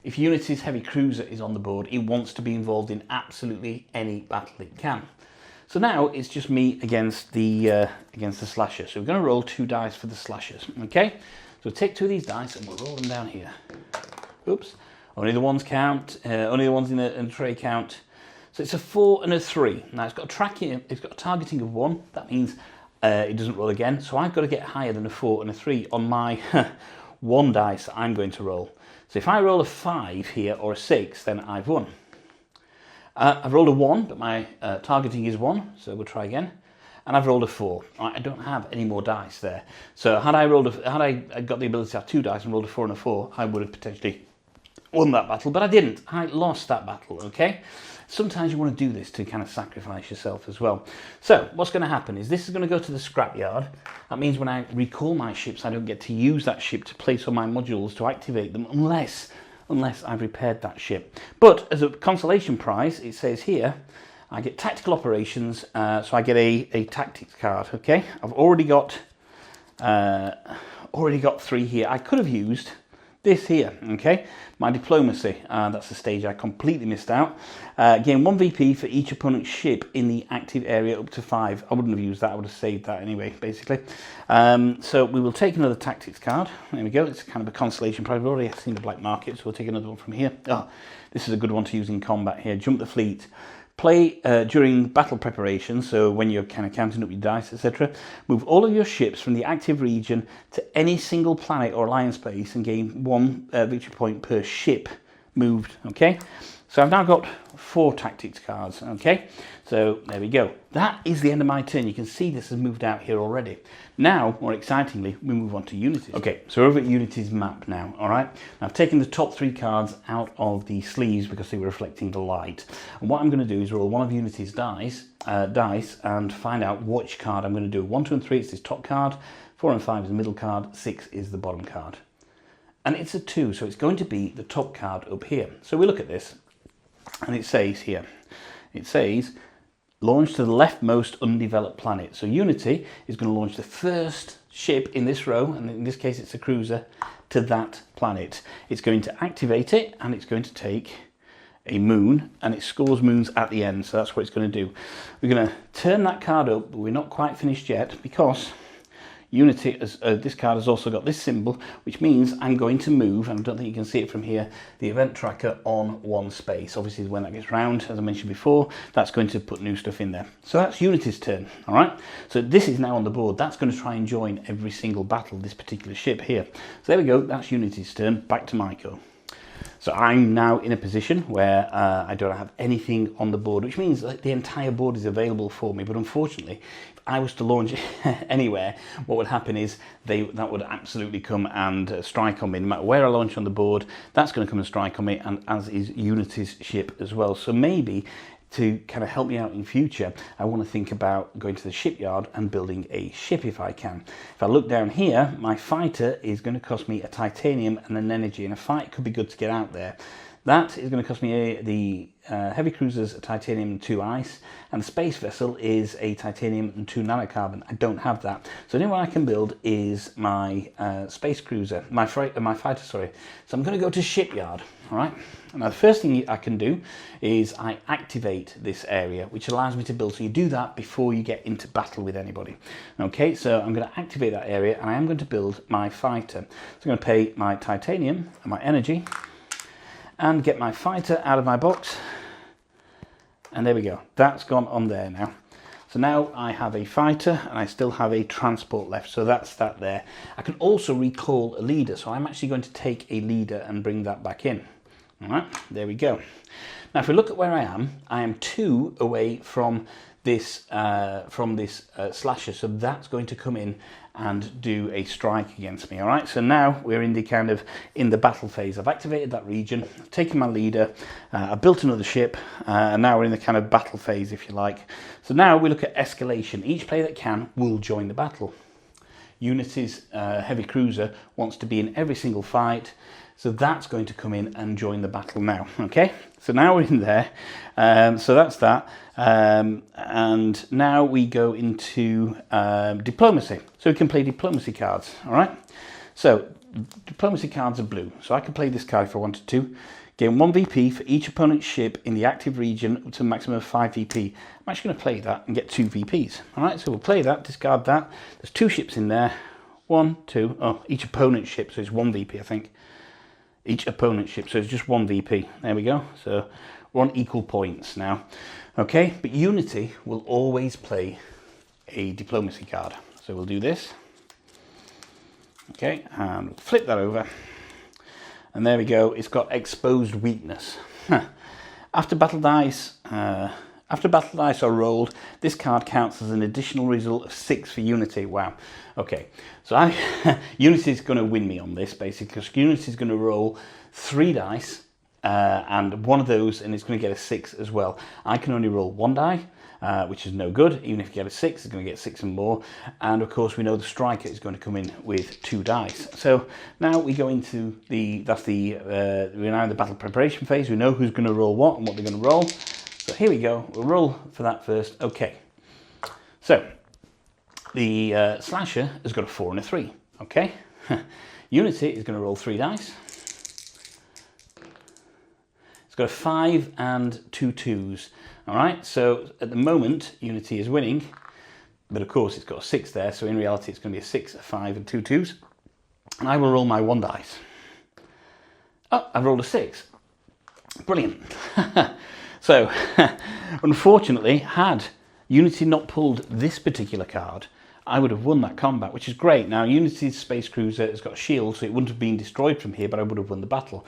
if Unity's heavy cruiser is on the board, it wants to be involved in absolutely any battle it can. So now it's just me against the Slasher. So we're going to roll 2 dice for the Slashers. Okay, so take 2 of these dice and we'll roll them down here. Oops. Only the ones count. Only the ones in the tray count. So it's a 4 and a 3. Now it's got a tracking. It's got a targeting of 1. That means it doesn't roll again. So I've got to get higher than a 4 and a 3 on my 1 dice I'm going to roll. So if I roll a 5 here or a 6, then I've won. I've rolled a 1, but my targeting is 1, so we'll try again. And I've rolled a 4. I don't have any more dice there. So had I got the ability to have 2 dice and rolled a 4 and a 4, I would have potentially won that battle, but I didn't. I lost that battle, okay? Sometimes you want to do this to kind of sacrifice yourself as well. So what's going to happen is this is going to go to the scrapyard. That means when I recall my ships, I don't get to use that ship to place on my modules to activate them unless I've repaired that ship. But as a consolation prize, it says here, I get tactical operations, so I get a tactics card, okay? I've already got 3 here. I could have used this here, okay? My diplomacy, that's the stage I completely missed out. Gain 1 VP for each opponent's ship in the active area up to 5. I wouldn't have used that, I would have saved that anyway, basically. So we will take another tactics card. There we go, it's kind of a consolation prize. We've already seen the black market, so we'll take another one from here. Oh, this is a good one to use in combat here. Jump the fleet. Play during battle preparation, so when you're kind of counting up your dice, etc. Move all of your ships from the active region to any single planet or alliance base and gain 1 victory point per ship moved, okay? So I've now got 4 tactics cards, okay? So there we go. That is the end of my turn. You can see this has moved out here already. Now, more excitingly, we move on to Unity's. Okay, so we're over at Unity's map now, all right? Now, I've taken the top 3 cards out of the sleeves because they were reflecting the light. And what I'm going to do is roll one of Unity's dice and find out which card I'm going to do. 1, 2, and 3 is this top card. 4 and 5 is the middle card. 6 is the bottom card. And it's a 2, so it's going to be the top card up here. So we look at this, and it says here, it says, launch to the leftmost undeveloped planet. So Unity is going to launch the first ship in this row, and in this case it's a cruiser, to that planet. It's going to activate it, and it's going to take a moon, and it scores moons at the end, so that's what it's going to do. We're going to turn that card up, but we're not quite finished yet, because Unity, this card has also got this symbol, which means I'm going to move, and I don't think you can see it from here, the event tracker on 1 space. Obviously, when that gets round, as I mentioned before, that's going to put new stuff in there. So that's Unity's turn, all right? So this is now on the board. That's going to try and join every single battle, this particular ship here. So there we go, that's Unity's turn. Back to Maiko. So I'm now in a position where I don't have anything on the board, which means that the entire board is available for me. But unfortunately, if I was to launch anywhere, what would happen is that would absolutely come and strike on me. No matter where I launch on the board, that's going to come and strike on me, and as is Unity's ship as well. So maybe to kind of help me out in future, I want to think about going to the shipyard and building a ship if I can. If I look down here, my fighter is going to cost me a titanium and an energy, and a fight could be good to get out there. That is going to cost me the heavy cruisers, a titanium and 2 ice, and the space vessel is a titanium and 2 nanocarbon. I don't have that. So the only one I can build is my space cruiser, my fighter, sorry. So I'm going to go to shipyard, all right? Now the first thing I can do is I activate this area, which allows me to build. So you do that before you get into battle with anybody. Okay, so I'm going to activate that area, and I am going to build my fighter. So I'm going to pay my titanium and my energy, and get my fighter out of my box, and there we go, that's gone on there now. So now I have a fighter, and I still have a transport left, so that's that there. I can also recall a leader, so I'm actually going to take a leader and bring that back in. All right, there we go. Now if we look at where I am 2 away from this slasher, so that's going to come in and do a strike against me. All right, so now we're in the battle phase. I've activated that region, I've taken my leader, I've built another ship, and now we're in the kind of battle phase, if you like. So now we look at escalation. Each player that can will join the battle. Unity's heavy cruiser wants to be in every single fight, so that's going to come in and join the battle now. Okay, so now we're in there, so that's that, and now we go into diplomacy. So we can play diplomacy cards, all right? So diplomacy cards are blue, so I can play this card if I wanted to. Gain 1 VP for each opponent's ship in the active region up to a maximum of 5 VP. I'm actually going to play that and get 2 VPs. All right, so we'll play that, discard that. There's 2 ships in there. 1, 2, oh, each opponent's ship, so it's 1 VP, I think. Each opponent's ship, so it's just 1 VP. There we go. So we're on equal points now. Okay, but Unity will always play a diplomacy card. So we'll do this. Okay, and flip that over. And there we go, it's got exposed weakness. After battle dice are rolled, this card counts as an additional result of 6 for Unity. Wow. Okay, so Unity is going to win me on this, basically, because Unity is going to roll 3 dice, and one of those, and it's going to get a 6 as well. I can only roll 1 die, which is no good. Even if you get a 6, it's going to get 6 and more. And of course, we know the striker is going to come in with 2 dice. So now we go into we're now in the battle preparation phase. We know who's going to roll what and what they're going to roll. So here we go. We'll roll for that first. Okay. So the slasher has got a 4 and a 3. Okay. Unity is going to roll 3 dice. It's got a 5 and 2 2s. All right, so at the moment, Unity is winning, but of course it's got a 6 there, so in reality it's going to be a 6, a 5 and 2 2s. And I will roll my 1 dice. Oh, I've rolled a 6. Brilliant. So, unfortunately, had Unity not pulled this particular card, I would have won that combat, which is great. Now, Unity's Space Cruiser has got a shield, so it wouldn't have been destroyed from here, but I would have won the battle.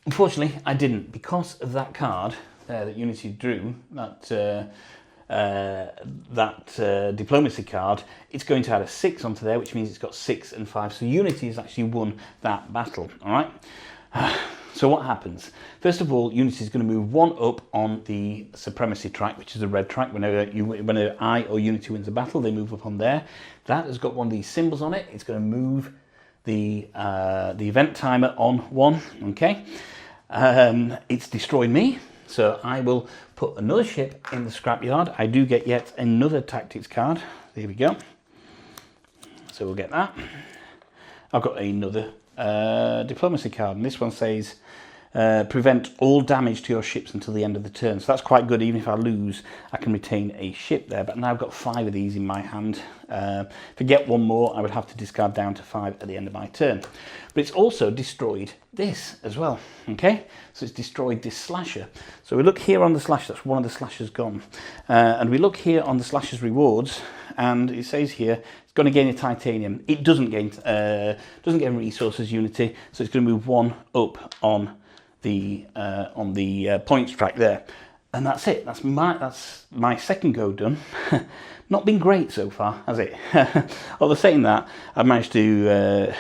Unfortunately, I didn't, because of that card that Unity drew, that diplomacy card. It's going to add a 6 onto there, which means it's got 6 and 5. So Unity has actually won that battle. All right. So what happens? First of all, Unity is going to move 1 up on the supremacy track, which is the red track. Whenever I or Unity wins a battle, they move up on there. That has got one of these symbols on it. It's going to move the event timer on 1. Okay. It's destroyed me. So I will put another ship in the scrapyard. I do get yet another tactics card. There we go. So we'll get that. I've got another diplomacy card, and this one says prevent all damage to your ships until the end of the turn. So that's quite good. Even if I lose, I can retain a ship there. But now I've got 5 of these in my hand. If I get one more, I would have to discard down to 5 at the end of my turn. But it's also destroyed this as well. Okay, so it's destroyed this slasher. So we look here on the slasher. That's one of the slashers gone. And we look here on the slasher's rewards, and it says here it's going to gain a titanium. It doesn't gain resources, Unity. So it's going to move 1 up on the points track there, and that's it. That's my second go done. Not been great so far, has it? Although saying that, I've managed to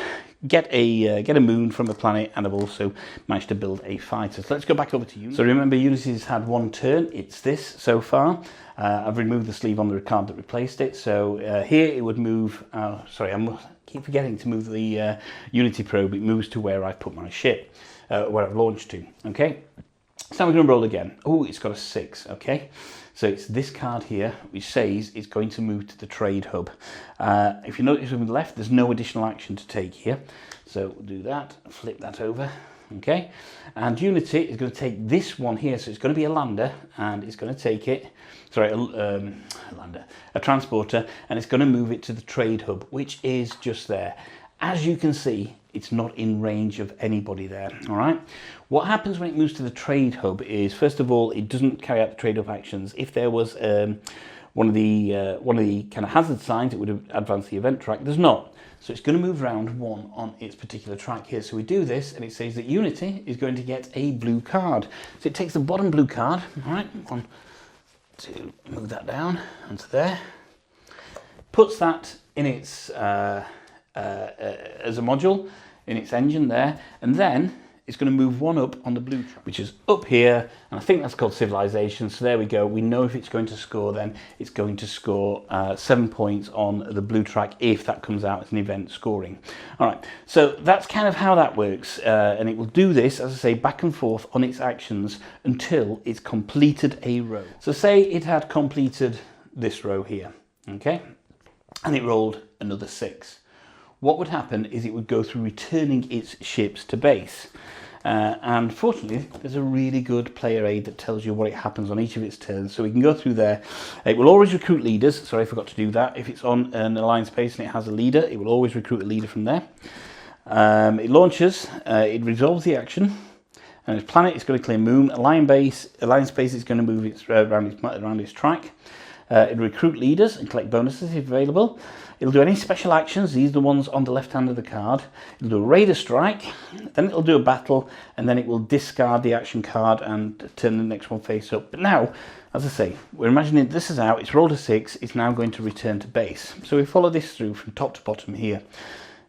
get a moon from the planet, and I've also managed to build a fighter. So let's go back over to Unity. So remember, Unity's had 1 turn. It's this so far. I've removed the sleeve on the card that replaced it. So here it would move. Sorry, I keep forgetting to move the Unity probe. It moves to where I put my ship. Where I've launched to. Okay, so we're going to roll again. Oh, it's got a 6. Okay, so it's this card here which says it's going to move to the trade hub. If you notice on the left, there's no additional action to take here, so we'll do that, flip that over. Okay, and Unity is going to take this one here, so it's going to be a lander, and it's going to take it, sorry, a transporter, and it's going to move it to the trade hub, which is just there. As you can see, it's not in range of anybody there. All right. What happens when it moves to the trade hub is, first of all, it doesn't carry out the trade hub actions. If there was one of the kind of hazard signs, it would have advanced the event track. There's not. So it's going to move around 1 on its particular track here. So we do this, and it says that Unity is going to get a blue card. So it takes the bottom blue card. All right. 1, 2, move that down onto there. Puts that in its as a module in its engine there, and then it's going to move 1 up on the blue track, which is up here, and I think that's called civilization. So there we go. We know if it's going to score, then it's going to score 7 points on the blue track if that comes out as an event scoring. All right, so that's kind of how that works, and it will do this, as I say, back and forth on its actions until it's completed a row. So say it had completed this row here, okay, and it rolled another 6. What would happen is it would go through returning its ships to base. And fortunately, there's a really good player aid that tells you what happens on each of its turns. So we can go through there. It will always recruit leaders. Sorry, I forgot to do that. If it's on an alliance base and it has a leader, it will always recruit a leader from there. It launches, it resolves the action. And its planet is going to claim moon. Alliance base is going to move around its track. It'll recruit leaders and collect bonuses if available. It'll do any special actions. These are the ones on the left hand of the card. It'll do a raider strike, then it'll do a battle, and then it will discard the action card and turn the next one face up. But now, as I say, we're imagining this is out, it's rolled a 6, it's now going to return to base. So we follow this through from top to bottom here.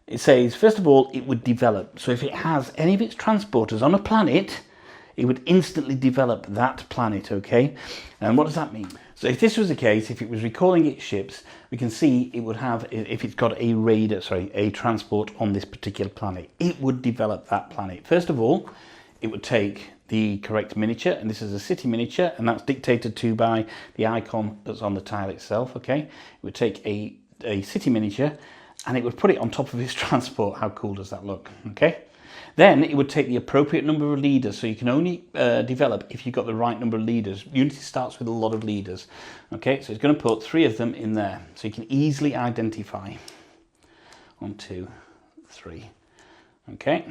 It says, first of all, it would develop. So if it has any of its transporters on a planet, it would instantly develop that planet, okay? And what does that mean? So if this was the case, if it was recalling its ships, we can see it would have, if it's got a transport on this particular planet, it would develop that planet. First of all, it would take the correct miniature, and this is a city miniature, and that's dictated to by the icon that's on the tile itself, okay? It would take a city miniature, and it would put it on top of its transport. How cool does that look, okay? Then it would take the appropriate number of leaders, so you can only develop if you've got the right number of leaders. Unity starts with a lot of leaders. Okay, so it's going to put 3 of them in there, so you can easily identify. 1, 2, 3. Okay,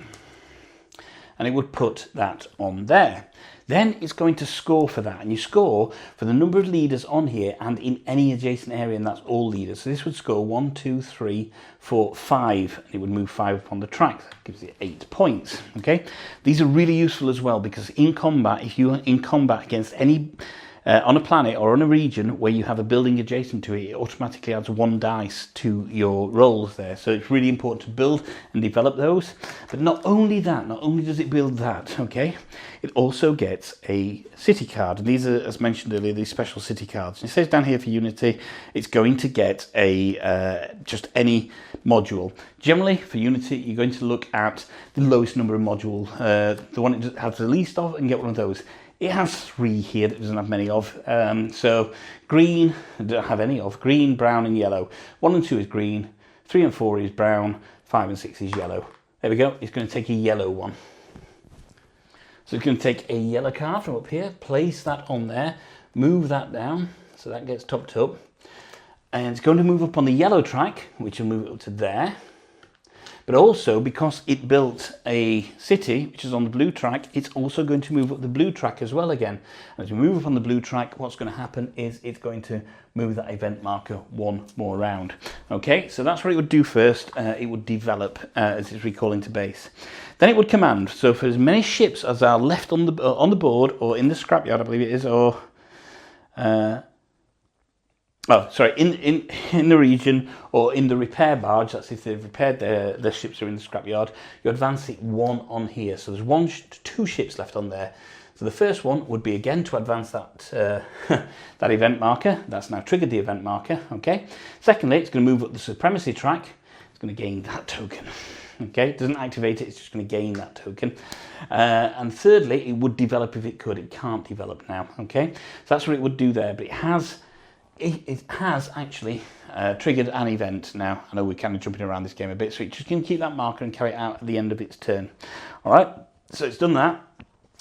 and it would put that on there. Then it's going to score for that, and you score for the number of leaders on here and in any adjacent area, and that's all leaders. So this would score 1, 2, 3, 4, 5, and it would move 5 upon the track. That gives it 8 points. Okay, these are really useful as well, because in combat, if you're in combat against any on a planet or on a region where you have a building adjacent to it, it automatically adds 1 dice to your rolls there. So it's really important to build and develop those. But not only that, not only does it build that, okay, it also gets a city card. And these are, as mentioned earlier, these special city cards. It says down here for Unity, it's going to get a just any module. Generally, for Unity, you're going to look at the lowest number of module, the one it has the least of, and get one of those. It has 3 here that it doesn't have many of. So green, I don't have any of. Green, brown and yellow. 1 and 2 is green. 3 and 4 is brown. 5 and 6 is yellow. There we go. It's going to take a yellow one. So it's going to take a yellow card from up here. Place that on there. Move that down. So that gets topped up. And it's going to move up on the yellow track, which will move it up to there. But also, because it built a city, which is on the blue track, it's also going to move up the blue track as well again. And as we move up on the blue track, what's going to happen is it's going to move that event marker 1 more round. Okay, so that's what it would do first. It would develop as it's recalling to base. Then it would command. So for as many ships as are left on the board, or in the scrapyard, I believe it is, or in the region or in the repair barge, that's if they've repaired their ships are in the scrapyard, you advance it 1 on here. So there's 2 ships left on there. So the first one would be again to advance that that event marker. That's now triggered the event marker, okay? Secondly, it's going to move up the supremacy track. It's going to gain that token. Okay, it doesn't activate it, it's just going to gain that token. And thirdly, it would develop if it could. It can't develop now, okay? So that's what it would do there, but it has actually triggered an event now. I know we're kind of jumping around this game a bit, so it's just going to keep that marker and carry it out at the end of its turn. All right, so it's done that.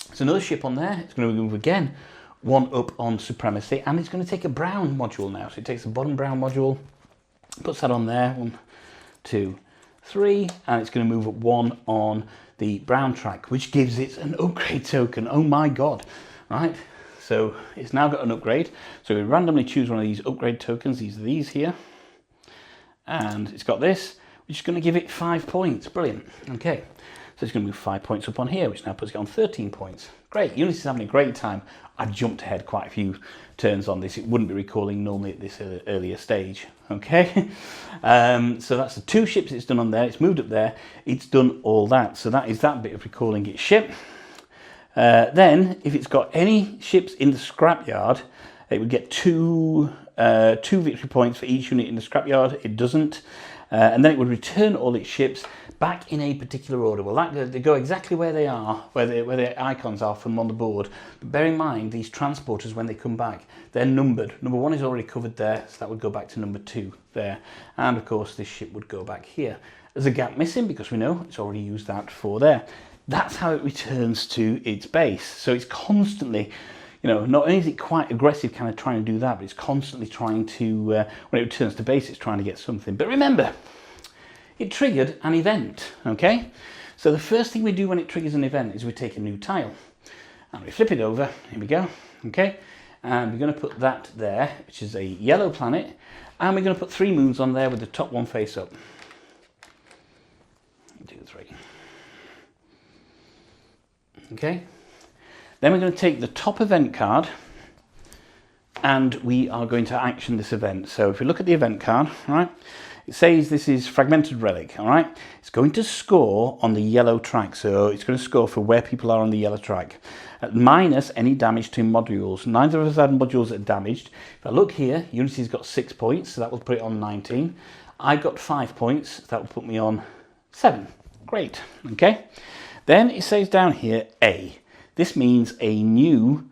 There's another ship on there. It's going to move again 1 up on supremacy, and it's going to take a brown module now. So it takes the bottom brown module, puts that on there, 1, 2, 3, and it's going to move up 1 on the brown track, which gives it an upgrade token. Oh my god, right? So it's now got an upgrade. So we randomly choose one of these upgrade tokens. These are these here. And it's got this, which is going to give it 5 points. Brilliant. Okay. So it's going to move 5 points up on here, which now puts it on 13 points. Great. Unity's having a great time. I've jumped ahead quite a few turns on this. It wouldn't be recalling normally at this earlier stage. Okay. So that's the 2 ships it's done on there. It's moved up there. It's done all that. So that is that bit of recalling its ship. Then, if it's got any ships in the scrapyard, it would get 2 victory points for each unit in the scrapyard. It doesn't. And then it would return all its ships back in a particular order. Well, they go exactly where they are, where the icons are from on the board. But bear in mind, these transporters, when they come back, they're numbered. Number 1 is already covered there, so that would go back to number 2 there. And, of course, this ship would go back here. There's a gap missing because we know it's already used that for there. That's how it returns to its base. So it's constantly, not only is it quite aggressive kind of trying to do that, but it's constantly trying to, when it returns to base, it's trying to get something. But remember, it triggered an event, okay? So the first thing we do when it triggers an event is we take a new tile and we flip it over, here we go, okay? And we're going to put that there, which is a yellow planet, and we're going to put 3 moons on there with the top one face up. 2, 3. Okay. Then we're going to take the top event card, and we are going to action this event. So if you look at the event card, right, it says this is Fragmented Relic, all right? It's going to score on the yellow track, so it's going to score for where people are on the yellow track. Minus any damage to modules. Neither of us had modules that are damaged. If I look here, Unity's got 6 points, so that will put it on 19. I got 5 points, so that will put me on 7. Great, okay? Then it says down here, A. This means a new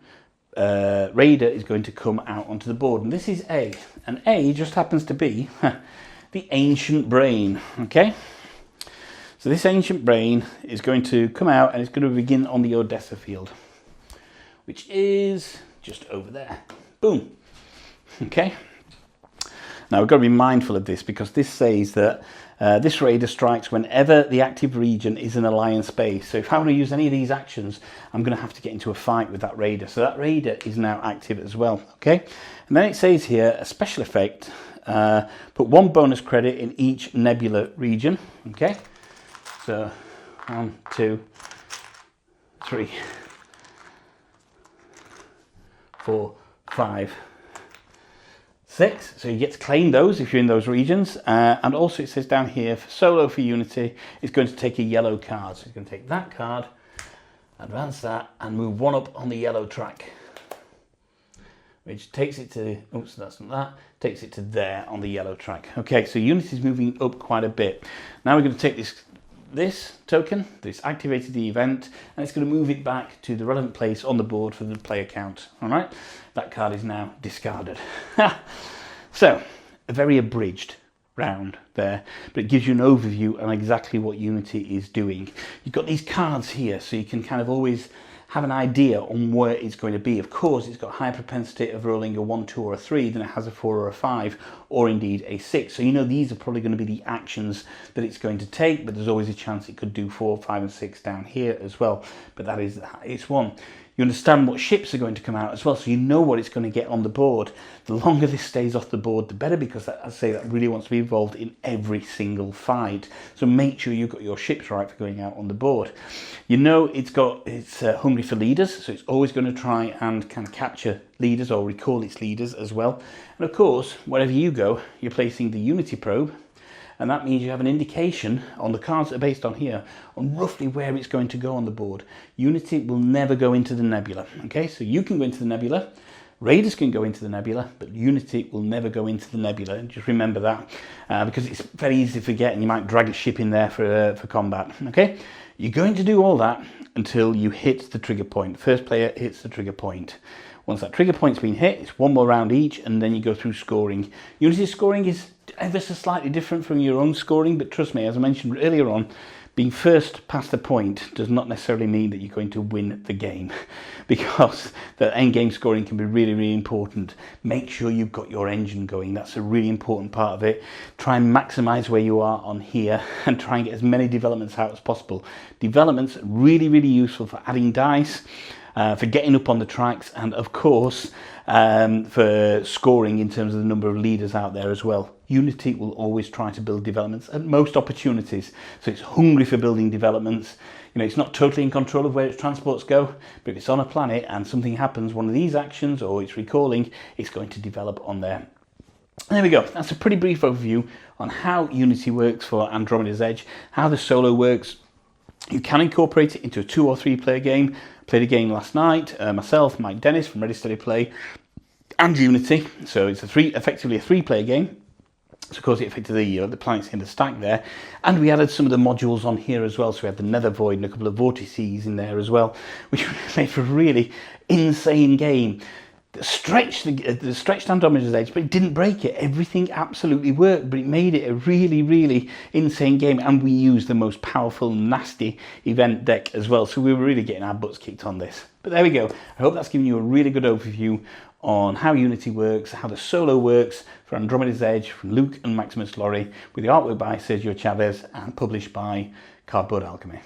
raider is going to come out onto the board, and this is A. And A just happens to be the Ancient Brain, okay? So this Ancient Brain is going to come out, and it's going to begin on the Odessa field, which is just over there. Boom. Okay. Now we've got to be mindful of this, because this says that this raider strikes whenever the active region is an alliance base. So if I want to use any of these actions, I'm going to have to get into a fight with that raider. So that raider is now active as well. Okay. And then it says here, a special effect, put 1 bonus credit in each nebula region. Okay. So 1, 2, 3, 4, 5, 6. So you get to claim those if you're in those regions. And also it says down here, for solo for Unity, it's going to take a yellow card. So it's going to take that card, advance that, and move 1 up on the yellow track, which takes it to, oops, that's not that, takes it to there on the yellow track. Okay, so Unity's moving up quite a bit. Now we're going to take this token, this activated the event, and it's going to move it back to the relevant place on the board for the player count. All right, that card is now discarded. So, a very abridged round there, but it gives you an overview on exactly what Unity is doing. You've got these cards here, so you can kind of always have an idea on where it's going to be. Of course, it's got a higher propensity of rolling a 1, 2 or a 3 than it has a 4 or a 5, or indeed a 6. So you know these are probably going to be the actions that it's going to take, but there's always a chance it could do 4, 5 and 6 down here as well. But that is its one. You understand what ships are going to come out as well, so you know what it's going to get on the board. The longer this stays off the board, the better, because that, as I say, that really wants to be involved in every single fight. So make sure you've got your ships right for going out on the board. You know it's hungry for leaders, so it's always going to try and kind of capture leaders or recall its leaders as well. And of course, wherever you go, you're placing the Unity probe, and that means you have an indication on the cards that are based on here on roughly where it's going to go on the board. Unity will never go into the nebula. Okay, so you can go into the nebula, raiders can go into the nebula, but Unity will never go into the nebula. And just remember that, because it's very easy to forget, and you might drag a ship in there for combat. Okay, you're going to do all that until you hit the trigger point. First player hits the trigger point. Once that trigger point's been hit, it's 1 more round each, and then you go through scoring. Unity's scoring is ever so slightly different from your own scoring, but trust me, as I mentioned earlier on, being first past the point does not necessarily mean that you're going to win the game, because the end game scoring can be really, really important. Make sure you've got your engine going. That's a really important part of it. Try and maximize where you are on here, and try and get as many developments out as possible. Developments are really, really useful for adding dice, for getting up on the tracks, and of course for scoring in terms of the number of leaders out there as well. Unity will always try to build developments at most opportunities, so it's hungry for building developments. You know, it's not totally in control of where its transports go, but if it's on a planet and something happens, one of these actions, or it's recalling, it's going to develop on there. There we go. That's a pretty brief overview on how Unity works for Andromeda's Edge, how the solo works. You can incorporate it into a 2 or 3 player game. Played a game last night, myself, Mike Dennis from Ready Steady Play, and Unity. So it's effectively a 3 player game. So of course it affected the planets in the stack there, and we added some of the modules on here as well. So we had the Nether Void and a couple of vortices in there as well, which made for a really insane game. The stretched Andromeda's Edge, but it didn't break it. Everything absolutely worked, but it made it a really, really insane game. And we used the most powerful, nasty event deck as well. So we were really getting our butts kicked on this. But there we go. I hope that's given you a really good overview on how Unity works, how the solo works for Andromeda's Edge from Luke and Maximus Laurie, with the artwork by Sergio Chavez and published by Cardboard Alchemy.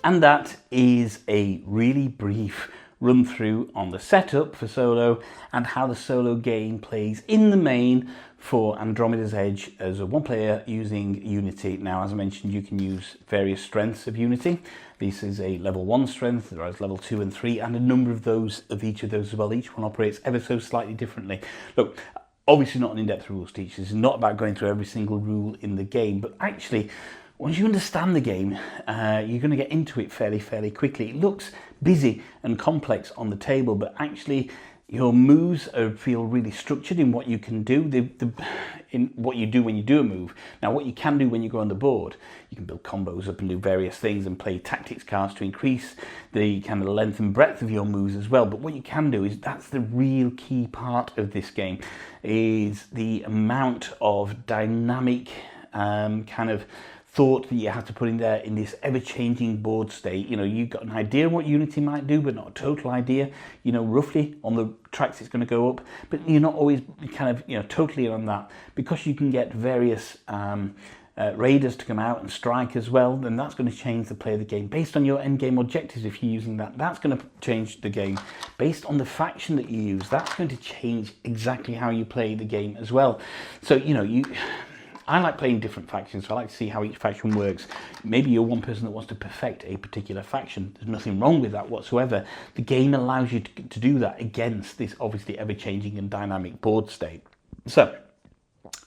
And that is a really brief run through on the setup for Solo and how the Solo game plays in the main for Andromeda's Edge as a one player using Unity. Now, as I mentioned, you can use various strengths of Unity. This is a level 1 strength, there is level 2 and 3, and a number of those of each of those as well. Each one operates ever so slightly differently. Look, obviously not an in-depth rules teacher. This is not about going through every single rule in the game, but actually, once you understand the game, you're going to get into it fairly quickly. It looks busy and complex on the table, but actually your moves feel really structured in what you can do, in what you do when you do a move. Now, what you can do when you go on the board, you can build combos up and do various things and play tactics cards to increase the kind of length and breadth of your moves as well. But what you can do is, that's the real key part of this game, is the amount of dynamic kind of thought that you have to put in there in this ever-changing board state. You know, you've got an idea of what Unity might do, but not a total idea, you know, roughly on the tracks it's going to go up, but you're not always kind of, you know, totally on that, because you can get various raiders to come out and strike as well. Then that's going to change the play of the game based on your end game objectives. If you're using that, that's going to change the game based on the faction that you use. That's going to change exactly how you play the game as well. So, you know, I like playing different factions, so I like to see how each faction works. Maybe you're one person that wants to perfect a particular faction. There's nothing wrong with that whatsoever. The game allows you to do that against this obviously ever-changing and dynamic board state. So,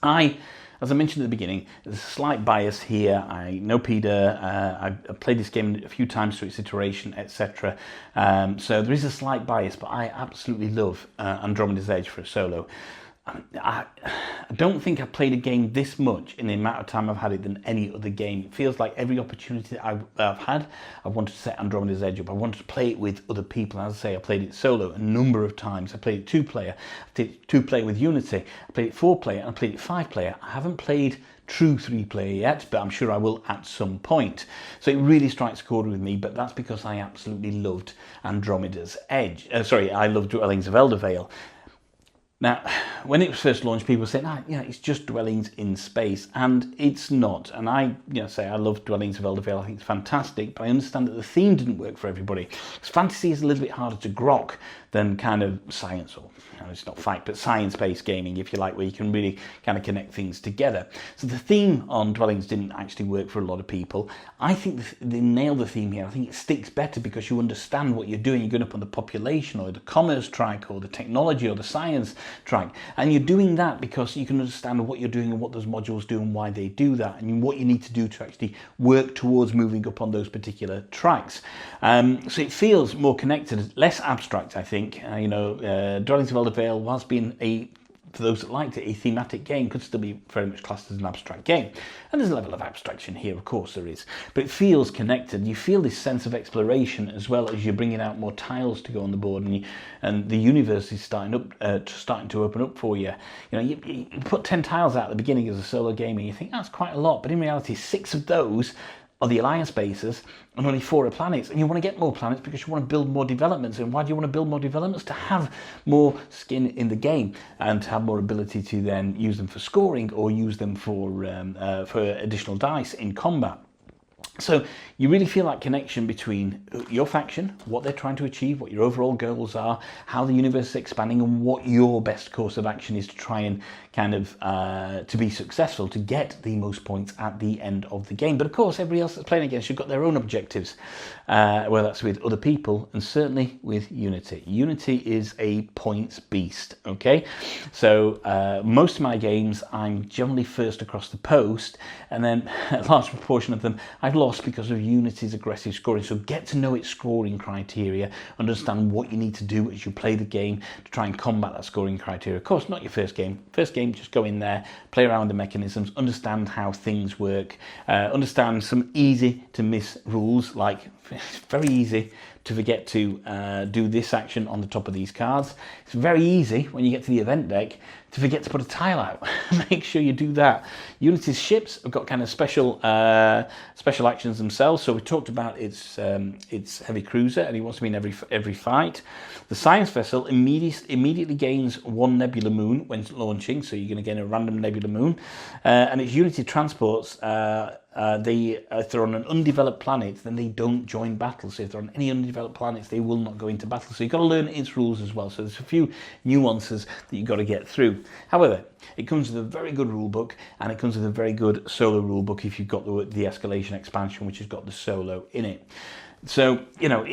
as I mentioned at the beginning, there's a slight bias here. I know Peter, I've played this game a few times through its iteration, etc. So there is a slight bias, but I absolutely love Andromeda's Edge for a solo. I don't think I've played a game this much in the amount of time I've had it than any other game. It feels like every opportunity that I've had, I wanted to set Andromeda's Edge up. I wanted to play it with other people. As I say, I played it solo a number of times. I played it 2-player. I played it 2-player with Unity. I played it 4-player, and I played it 5-player. I haven't played true 3-player yet, but I'm sure I will at some point. So it really strikes a chord with me, but that's because I absolutely loved Andromeda's Edge. I loved Dwellings of Eldervale. Now, when it was first launched, people said, you know, it's just Dwellings in Space, and it's not. And I, you know, say I love Dwellings of Eldervale. I think it's fantastic, but I understand that the theme didn't work for everybody. Because fantasy is a little bit harder to grok than kind of science, or it's not fight, but science-based gaming, if you like, where you can really kind of connect things together. So the theme on Dwellings didn't actually work for a lot of people. I think they nailed the theme here. I think it sticks better because you understand what you're doing. You're going up on the population or the commerce track or the technology or the science track, and you're doing that because you can understand what you're doing and what those modules do and why they do that, and what you need to do to actually work towards moving up on those particular tracks. So it feels more connected, less abstract, I think. Dwellings of Eldervale, whilst being for those that liked it, a thematic game, could still be very much classed as an abstract game. And there's a level of abstraction here, of course there is. But it feels connected. You feel this sense of exploration as well as you're bringing out more tiles to go on the board, and the universe is starting to open up for you. You know, you put 10 tiles out at the beginning as a solo game and you think that's quite a lot, but in reality 6 of those are the alliance bases and only 4 are planets, and you want to get more planets because you want to build more developments. And why do you want to build more developments? To have more skin in the game and to have more ability to then use them for scoring or use them for additional dice in combat. So you really feel that connection between your faction, what they're trying to achieve, what your overall goals are, how the universe is expanding, and what your best course of action is to try and kind of to be successful, to get the most points at the end of the game. But of course, everybody else that's playing against you've got their own objectives, whether that's with other people and certainly with Unity. Unity is a points beast, okay? So most of my games, I'm generally first across the post, and then a large proportion of them I've lost because of Unity's aggressive scoring. So get to know its scoring criteria, understand what you need to do as you play the game to try and combat that scoring criteria. Of course, not your first game. First game, just go in there, play around with the mechanisms, understand how things work, understand some easy to miss rules, like it's very easy to forget to do this action on the top of these cards. It's very easy when you get to the event deck to forget to put a tile out. Make sure you do that. Unity's ships have got kind of special actions themselves. So we talked about its heavy cruiser, and he wants to be in every fight. The science vessel immediately gains 1 nebula moon when launching, so you're going to gain a random nebula moon, and its Unity transports if they're on an undeveloped planet, then they don't join battle. So if they're on any undeveloped planets, they will not go into battle. So you've got to learn its rules as well. So there's a few nuances that you've got to get through. However, it comes with a very good rule book, and it comes with a very good solo rule book if you've got the escalation expansion, which has got the solo in it. So, you know,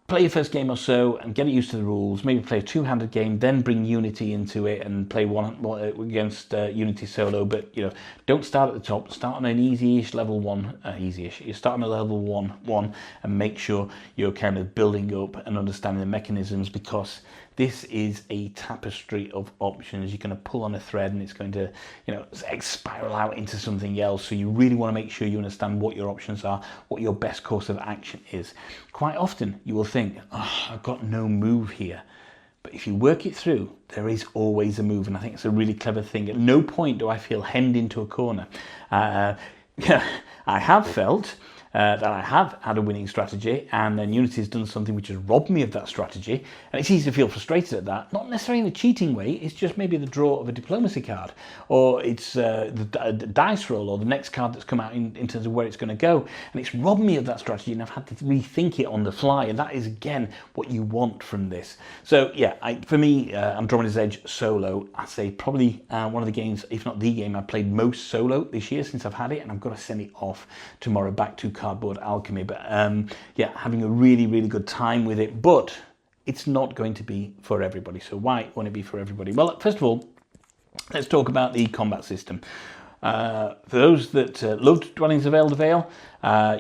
play your first game or so and get used to the rules. Maybe play a two-handed game, then bring Unity into it and play one against Unity solo. But, you know, don't start at the top. Start on an easy-ish level 1. Easy-ish. You start on a level 1 and make sure you're kind of building up and understanding the mechanisms, because this is a tapestry of options. You're going to pull on a thread and it's going to, you know, spiral out into something else. So you really want to make sure you understand what your options are, what your best course of action is. Quite often you will think, oh, I've got no move here. But if you work it through, there is always a move. And I think it's a really clever thing. At no point do I feel hemmed into a corner. I have felt that I have had a winning strategy, and then Unity has done something which has robbed me of that strategy, and it's easy to feel frustrated at that. Not necessarily in a cheating way, it's just maybe the draw of a diplomacy card, or it's the dice roll, or the next card that's come out in terms of where it's going to go, and it's robbed me of that strategy, and I've had to rethink it on the fly, and that is, again, what you want from this. So yeah, for me, Andromeda's Edge solo, I'd say probably one of the games, if not the game, I've played most solo this year since I've had it, and I've got to send it off tomorrow back to Cardboard Alchemy. But yeah, having a really, really good time with it, but it's not going to be for everybody. So why won't it be for everybody? Well, first of all, let's talk about the combat system. For those that loved Dwellings of Eldervale,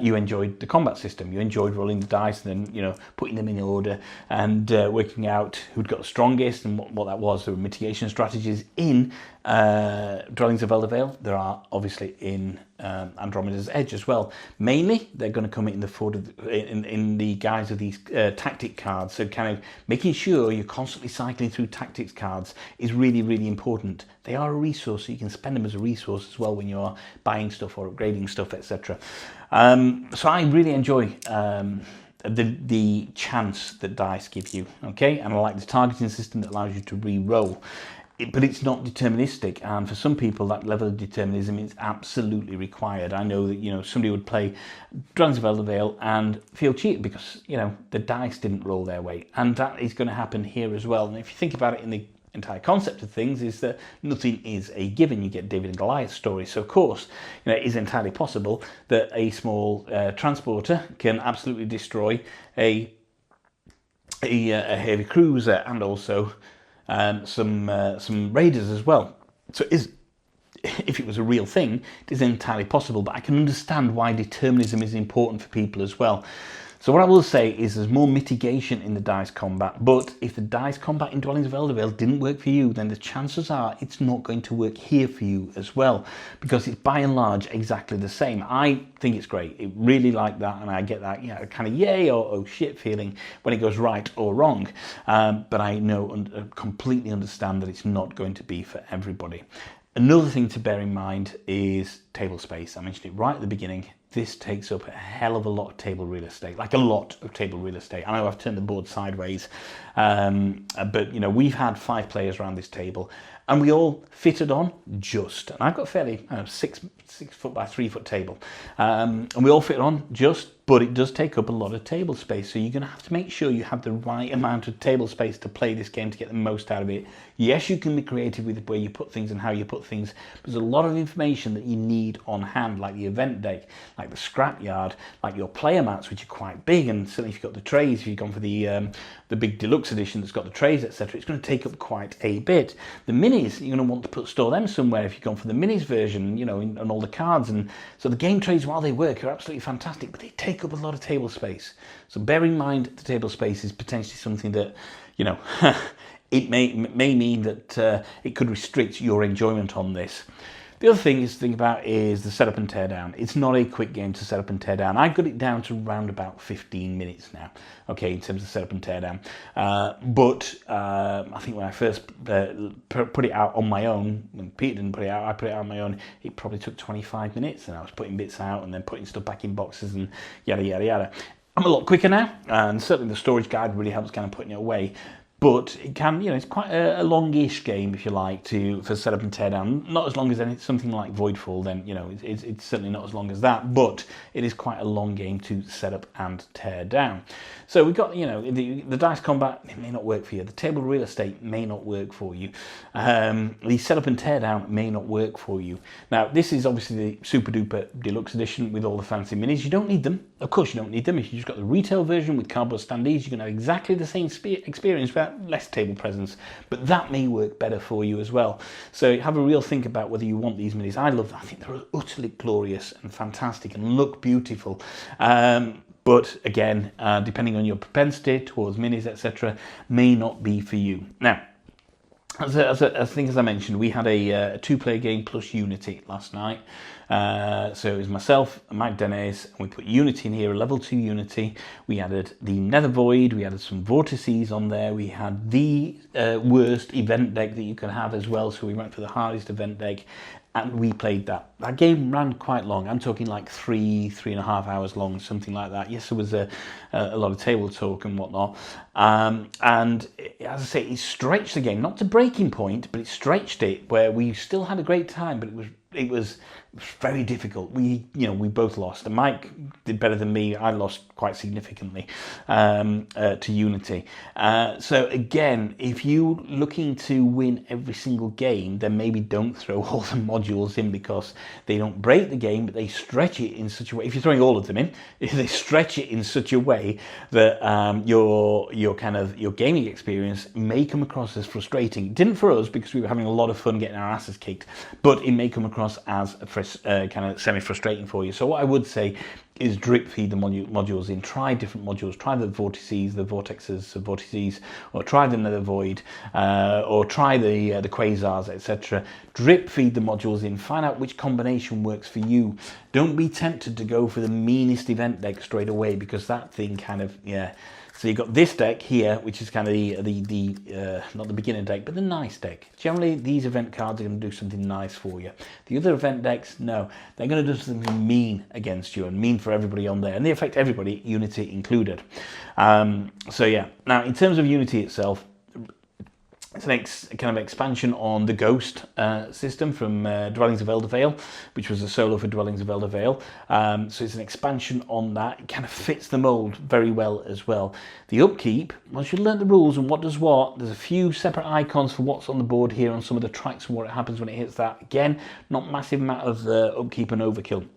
you enjoyed the combat system. You enjoyed rolling the dice and then, you know, putting them in order and working out who'd got the strongest and what that was. There were mitigation strategies in Dwellings of Eldervale. There are obviously in Andromeda's Edge as well. Mainly, they're going to come in the guise of these tactic cards. So kind of making sure you're constantly cycling through tactics cards is really, really important. They are a resource, so you can spend them as a resource as well when you're buying stuff or upgrading stuff, etc. So I really enjoy the chance that dice give you, okay? And I like the targeting system that allows you to re-roll. But it's not deterministic, and for some people that level of determinism is absolutely required. I know that, you know, somebody would play Dwellings of Eldervale and feel cheated because, you know, the dice didn't roll their way, and that is going to happen here as well. And if you think about it in the entire concept of things, is that nothing is a given. You get David and Goliath story, so of course, you know, it is entirely possible that a small transporter can absolutely destroy a heavy cruiser and also some raiders as well. So if it was a real thing, it is entirely possible, but I can understand why determinism is important for people as well. So what I will say is there's more mitigation in the dice combat, but if the dice combat in Dwellings of Eldervale didn't work for you, then the chances are it's not going to work here for you as well, because it's by and large exactly the same. I think it's great. I really like that, and I get that, you know, kind of yay or oh shit feeling when it goes right or wrong. But I know and completely understand that it's not going to be for everybody. Another thing to bear in mind is table space. I mentioned it right at the beginning. This takes up a hell of a lot of table real estate, like a lot of table real estate. I know I've turned the board sideways, but you know, we've had 5 players around this table, and we all fitted on just. And I've got a fairly 6 foot by 3 foot table, and we all fit on just. But it does take up a lot of table space, so you're going to have to make sure you have the right amount of table space to play this game to get the most out of it. Yes, you can be creative with where you put things and how you put things, but there's a lot of information that you need on hand, like the event deck, like the scrapyard, like your player mats, which are quite big, and certainly if you've got the trays, if you've gone for the big deluxe edition that's got the trays, etc., it's going to take up quite a bit. The minis, you're going to want to store them somewhere if you've gone for the minis version, you know, and all the cards, and so the game trays, while they work, are absolutely fantastic, but they take up a lot of table space. So bear in mind the table space is potentially something that, you know, it may mean that it could restrict your enjoyment on this. The other thing to think about is the setup and tear down. It's not a quick game to set up and tear down. I've got it down to around about 15 minutes now, okay, in terms of setup and tear down. But I think when I first put it out on my own, when Peter didn't put it out, I put it out on my own, it probably took 25 minutes, and I was putting bits out and then putting stuff back in boxes and yada, yada, yada. I'm a lot quicker now, and certainly the storage guide really helps kind of putting it away. but it can, it's quite a longish game, if you like, for setup and teardown. Not as long as something like Voidfall, then, it's certainly not as long as that, but it is quite a long game to set up and tear down. So we've got, the dice combat, it may not work for you. The table real estate may not work for you. The setup and teardown may not work for you. Now, this is obviously the super duper deluxe edition with all the fancy minis. You don't need them. Of course you don't need them. If you just got the retail version with cardboard standees, you can have exactly the same experience without less table presence, but that may work better for you as well. So have a real think about whether you want these minis. I think they're utterly glorious and fantastic and look beautiful. But again, depending on your propensity towards minis, etc., may not be for you. Now, as I mentioned, we had a two-player game plus Unity last night. So it was myself and Mike Dennis, and we put Unity in here, a level 2 Unity. We added the Nether Void, we added some vortices on there, we had the worst event deck that you can have as well, so we went for the hardest event deck, and we played that. That game ran quite long. I'm talking like 3.5 hours long, something like that. Yes, there was a lot of table talk and whatnot. And as I say, it stretched the game, not to breaking point, but it stretched it where we still had a great time, but it was very difficult. We both lost. And Mike did better than me. I lost quite significantly to Unity. So again, if you're looking to win every single game, then maybe don't throw all the modules in, because they don't break the game, but they stretch it in such a way. If you're throwing all of them in, they stretch it in such a way that your gaming experience may come across as frustrating. It didn't for us, because we were having a lot of fun getting our asses kicked, but it may come across as kind of semi-frustrating for you. So what I would say is drip feed the modules in. Try different modules. Try the vortices, the vortices, or try the Nether Void, or try the quasars, etc. Drip feed the modules in. Find out which combination works for you. Don't be tempted to go for the meanest event deck straight away, because that thing kind of, So you've got this deck here, which is kind of the not the beginner deck, but the nice deck. Generally, these event cards are going to do something nice for you. The other event decks, no, they're going to do something mean against you, and mean for everybody on there, and they affect everybody, Unity included. So yeah, now in terms of Unity itself, it's an kind of expansion on the Ghost system from Dwellings of Eldervale, which was a solo for Dwellings of Eldervale. So it's an expansion on that. It kind of fits the mold very well as well. The upkeep, once you learn the rules and what does what, there's a few separate icons for what's on the board here on some of the tracks and what happens when it hits that. Again, not massive amount of upkeep and overkill.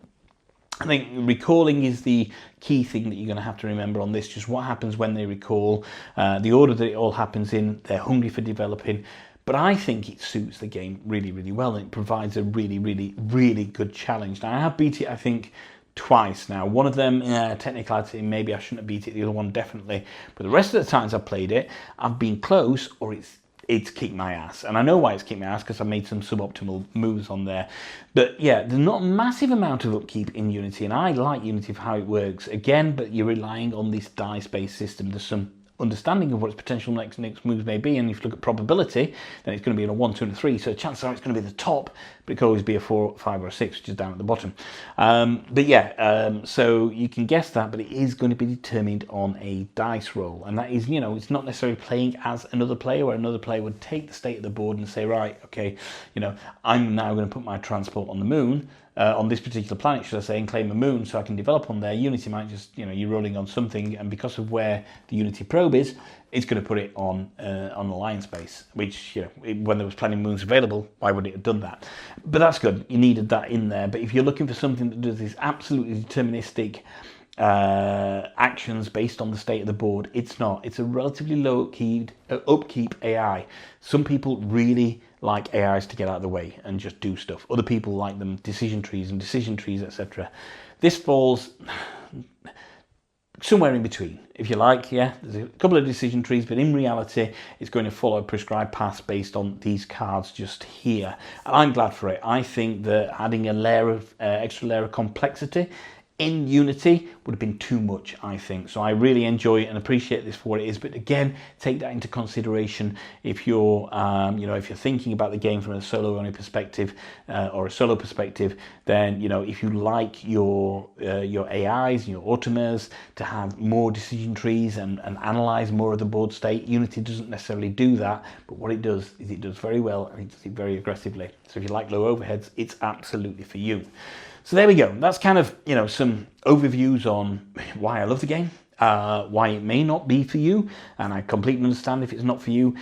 I think recalling is the key thing that you're going to have to remember on this, just what happens when they recall, the order that it all happens in. They're hungry for developing, but I think it suits the game really, really well, and it provides a really, really, really good challenge. Now, I have beat it, I think, twice now. One of them, technicality, maybe I shouldn't have beat it, the other one definitely, but the rest of the times I've played it, I've been close, or it's kicked my ass. And I know why it's kicked my ass, because I made some suboptimal moves on there. But yeah, there's not a massive amount of upkeep in Unity, and I like Unity for how it works. Again, but you're relying on this dice-based system. There's some understanding of what its potential next moves may be, and if you look at probability, then it's going to be in a 1, 2, and a 3, so chances are it's going to be the top, but it could always be a 4, 5, or a 6, which is down at the bottom. But yeah, so you can guess that, but it is going to be determined on a dice roll, and that is, it's not necessarily playing as another player, where another player would take the state of the board and say, right, okay, I'm now going to put my transport on the moon, on this particular planet, should I say, and claim a moon so I can develop on there. Unity might just, you're rolling on something, and because of where the Unity probe is, it's going to put it on Alliance base, which, when there was planning moons available, why would it have done that? But that's good. You needed that in there. But if you're looking for something that does this absolutely deterministic actions based on the state of the board, it's not. It's a relatively low upkeep AI. Some people really like AIs to get out of the way and just do stuff. Other people like them decision trees, etc. This falls somewhere in between, if you like. Yeah, there's a couple of decision trees, but in reality, it's going to follow prescribed paths based on these cards just here. And I'm glad for it. I think that adding a layer of extra layer of complexity in Unity would have been too much, I think. So I really enjoy and appreciate this for what it is. But again, take that into consideration if you're, if you're thinking about the game from a solo-only perspective or a solo perspective. Then, if you like your AIs and your automas to have more decision trees and analyze more of the board state, Unity doesn't necessarily do that. But what it does is it does very well, and it does it very aggressively. So if you like low overheads, it's absolutely for you. So there we go. That's kind of, some overviews on why I love the game, why it may not be for you, and I completely understand if it's not for you.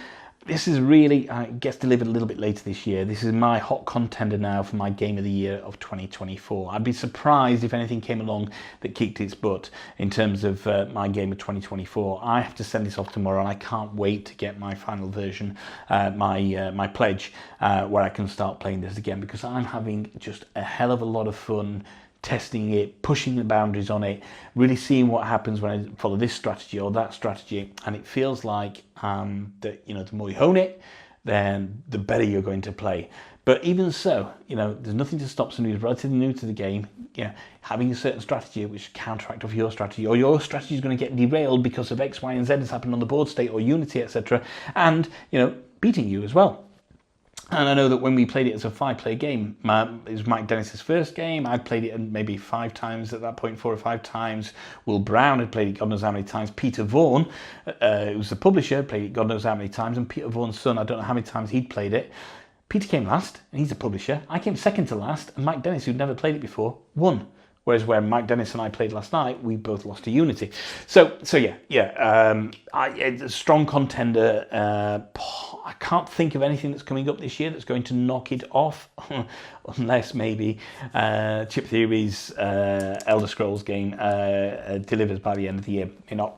This is really, it gets delivered a little bit later this year. This is my hot contender now for my Game of the Year of 2024. I'd be surprised if anything came along that kicked its butt in terms of my game of 2024. I have to send this off tomorrow, and I can't wait to get my final version, my pledge, where I can start playing this again, because I'm having just a hell of a lot of fun testing it, pushing the boundaries on it, really seeing what happens when I follow this strategy or that strategy. And it feels like that, the more you hone it, then the better you're going to play. But even so, there's nothing to stop somebody who's relatively new to the game, having a certain strategy which counteract off your strategy, or your strategy is going to get derailed because of X, Y, and Z has happened on the board state or Unity, etc. And, beating you as well. And I know that when we played it as a 5-player game, it was Mike Dennis's first game. I'd played it maybe 5 times at that point, 4 or 5 times. Will Brown had played it God knows how many times. Peter Vaughan, who was the publisher, played it God knows how many times. And Peter Vaughan's son, I don't know how many times he'd played it. Peter came last, and he's the publisher. I came second to last, and Mike Dennis, who'd never played it before, won. Whereas when Mike Dennis and I played last night, we both lost to Unity. So yeah. It's a strong contender. I can't think of anything that's coming up this year that's going to knock it off, unless maybe Chip Theory's Elder Scrolls game delivers by the end of the year.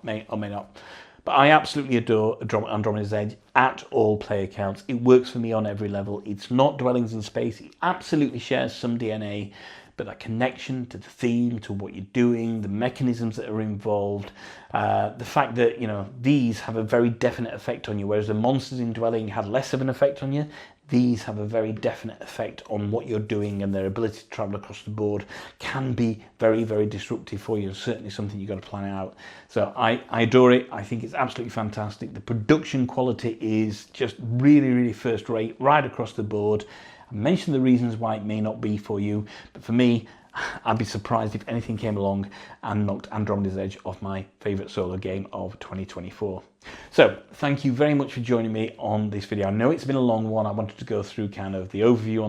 May or may not. But I absolutely adore Andromeda's Edge at all player counts. It works for me on every level. It's not Dwellings in Space. It absolutely shares some DNA. But that connection to the theme, to what you're doing, the mechanisms that are involved, the fact that, these have a very definite effect on you, whereas the monsters in Dwelling had less of an effect on you, these have a very definite effect on what you're doing, and their ability to travel across the board can be very, very disruptive for you, and certainly something you've got to plan out. So I adore it. I think it's absolutely fantastic. The production quality is just really, really first rate right across the board. I mentioned the reasons why it may not be for you, but for me, I'd be surprised if anything came along and knocked Andromeda's Edge off my favourite solo game of 2024. So, thank you very much for joining me on this video. I know it's been a long one. I wanted to go through kind of the overview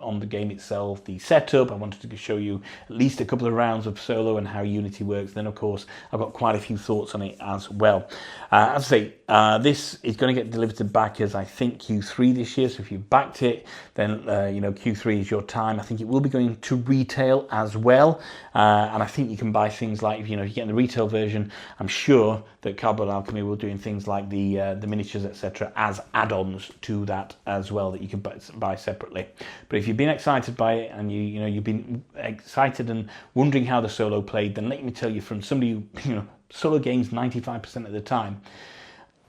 on the game itself, the setup. I wanted to show you at least a couple of rounds of solo and how Unity works. Then, of course, I've got quite a few thoughts on it as well. As I say, this is going to get delivered to backers, I think, Q3 this year. So if you backed it, then Q3 is your time. I think it will be going to retail as well, and I think you can buy things like if you get the retail version. I'm sure that Cardboard Alchemy will doing things like the miniatures, etc., as add-ons to that as well that you can buy separately. But if you've been excited by it and you've been excited and wondering how the solo played, then let me tell you, from somebody who solo games 95% of the time,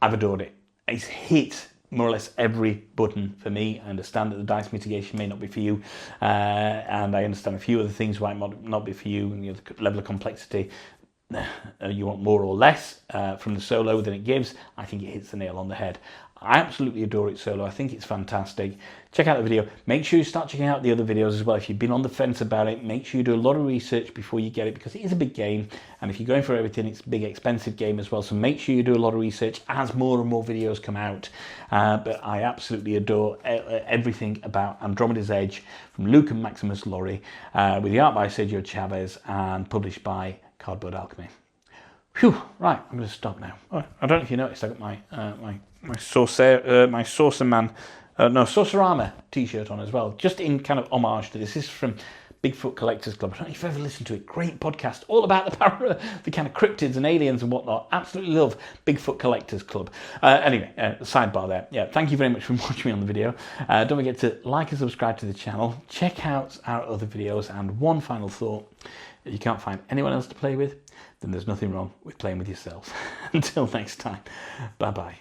I've adored it. It's hit more or less every button for me. I understand that the dice mitigation may not be for you, and I understand a few other things why it might not be for you, and the level of complexity. You want more or less from the solo than it gives. I think it hits the nail on the head. I absolutely adore it solo. I think it's fantastic. Check out the video. Make sure you start checking out the other videos as well. If you've been on the fence about it, make sure you do a lot of research before you get it, because it is a big game, and if you're going for everything, it's a big expensive game as well. So make sure you do a lot of research as more and more videos come out. But I absolutely adore everything about Andromeda's Edge from Luke and Maximus Laurie, with the art by Sergio Chavez and published by Cardboard Alchemy. Phew, right, I'm going to stop now. Oh, I don't know if you noticed, I got my Sorcerama t-shirt on as well, just in kind of homage to this. This is from Bigfoot Collectors Club. I don't know if you've ever listened to it. Great podcast, all about the kind of cryptids and aliens and whatnot. Absolutely love Bigfoot Collectors Club. Anyway, sidebar there. Yeah, thank you very much for watching me on the video. Don't forget to like and subscribe to the channel. Check out our other videos. And one final thought: if you can't find anyone else to play with, then there's nothing wrong with playing with yourselves. Until next time, bye-bye.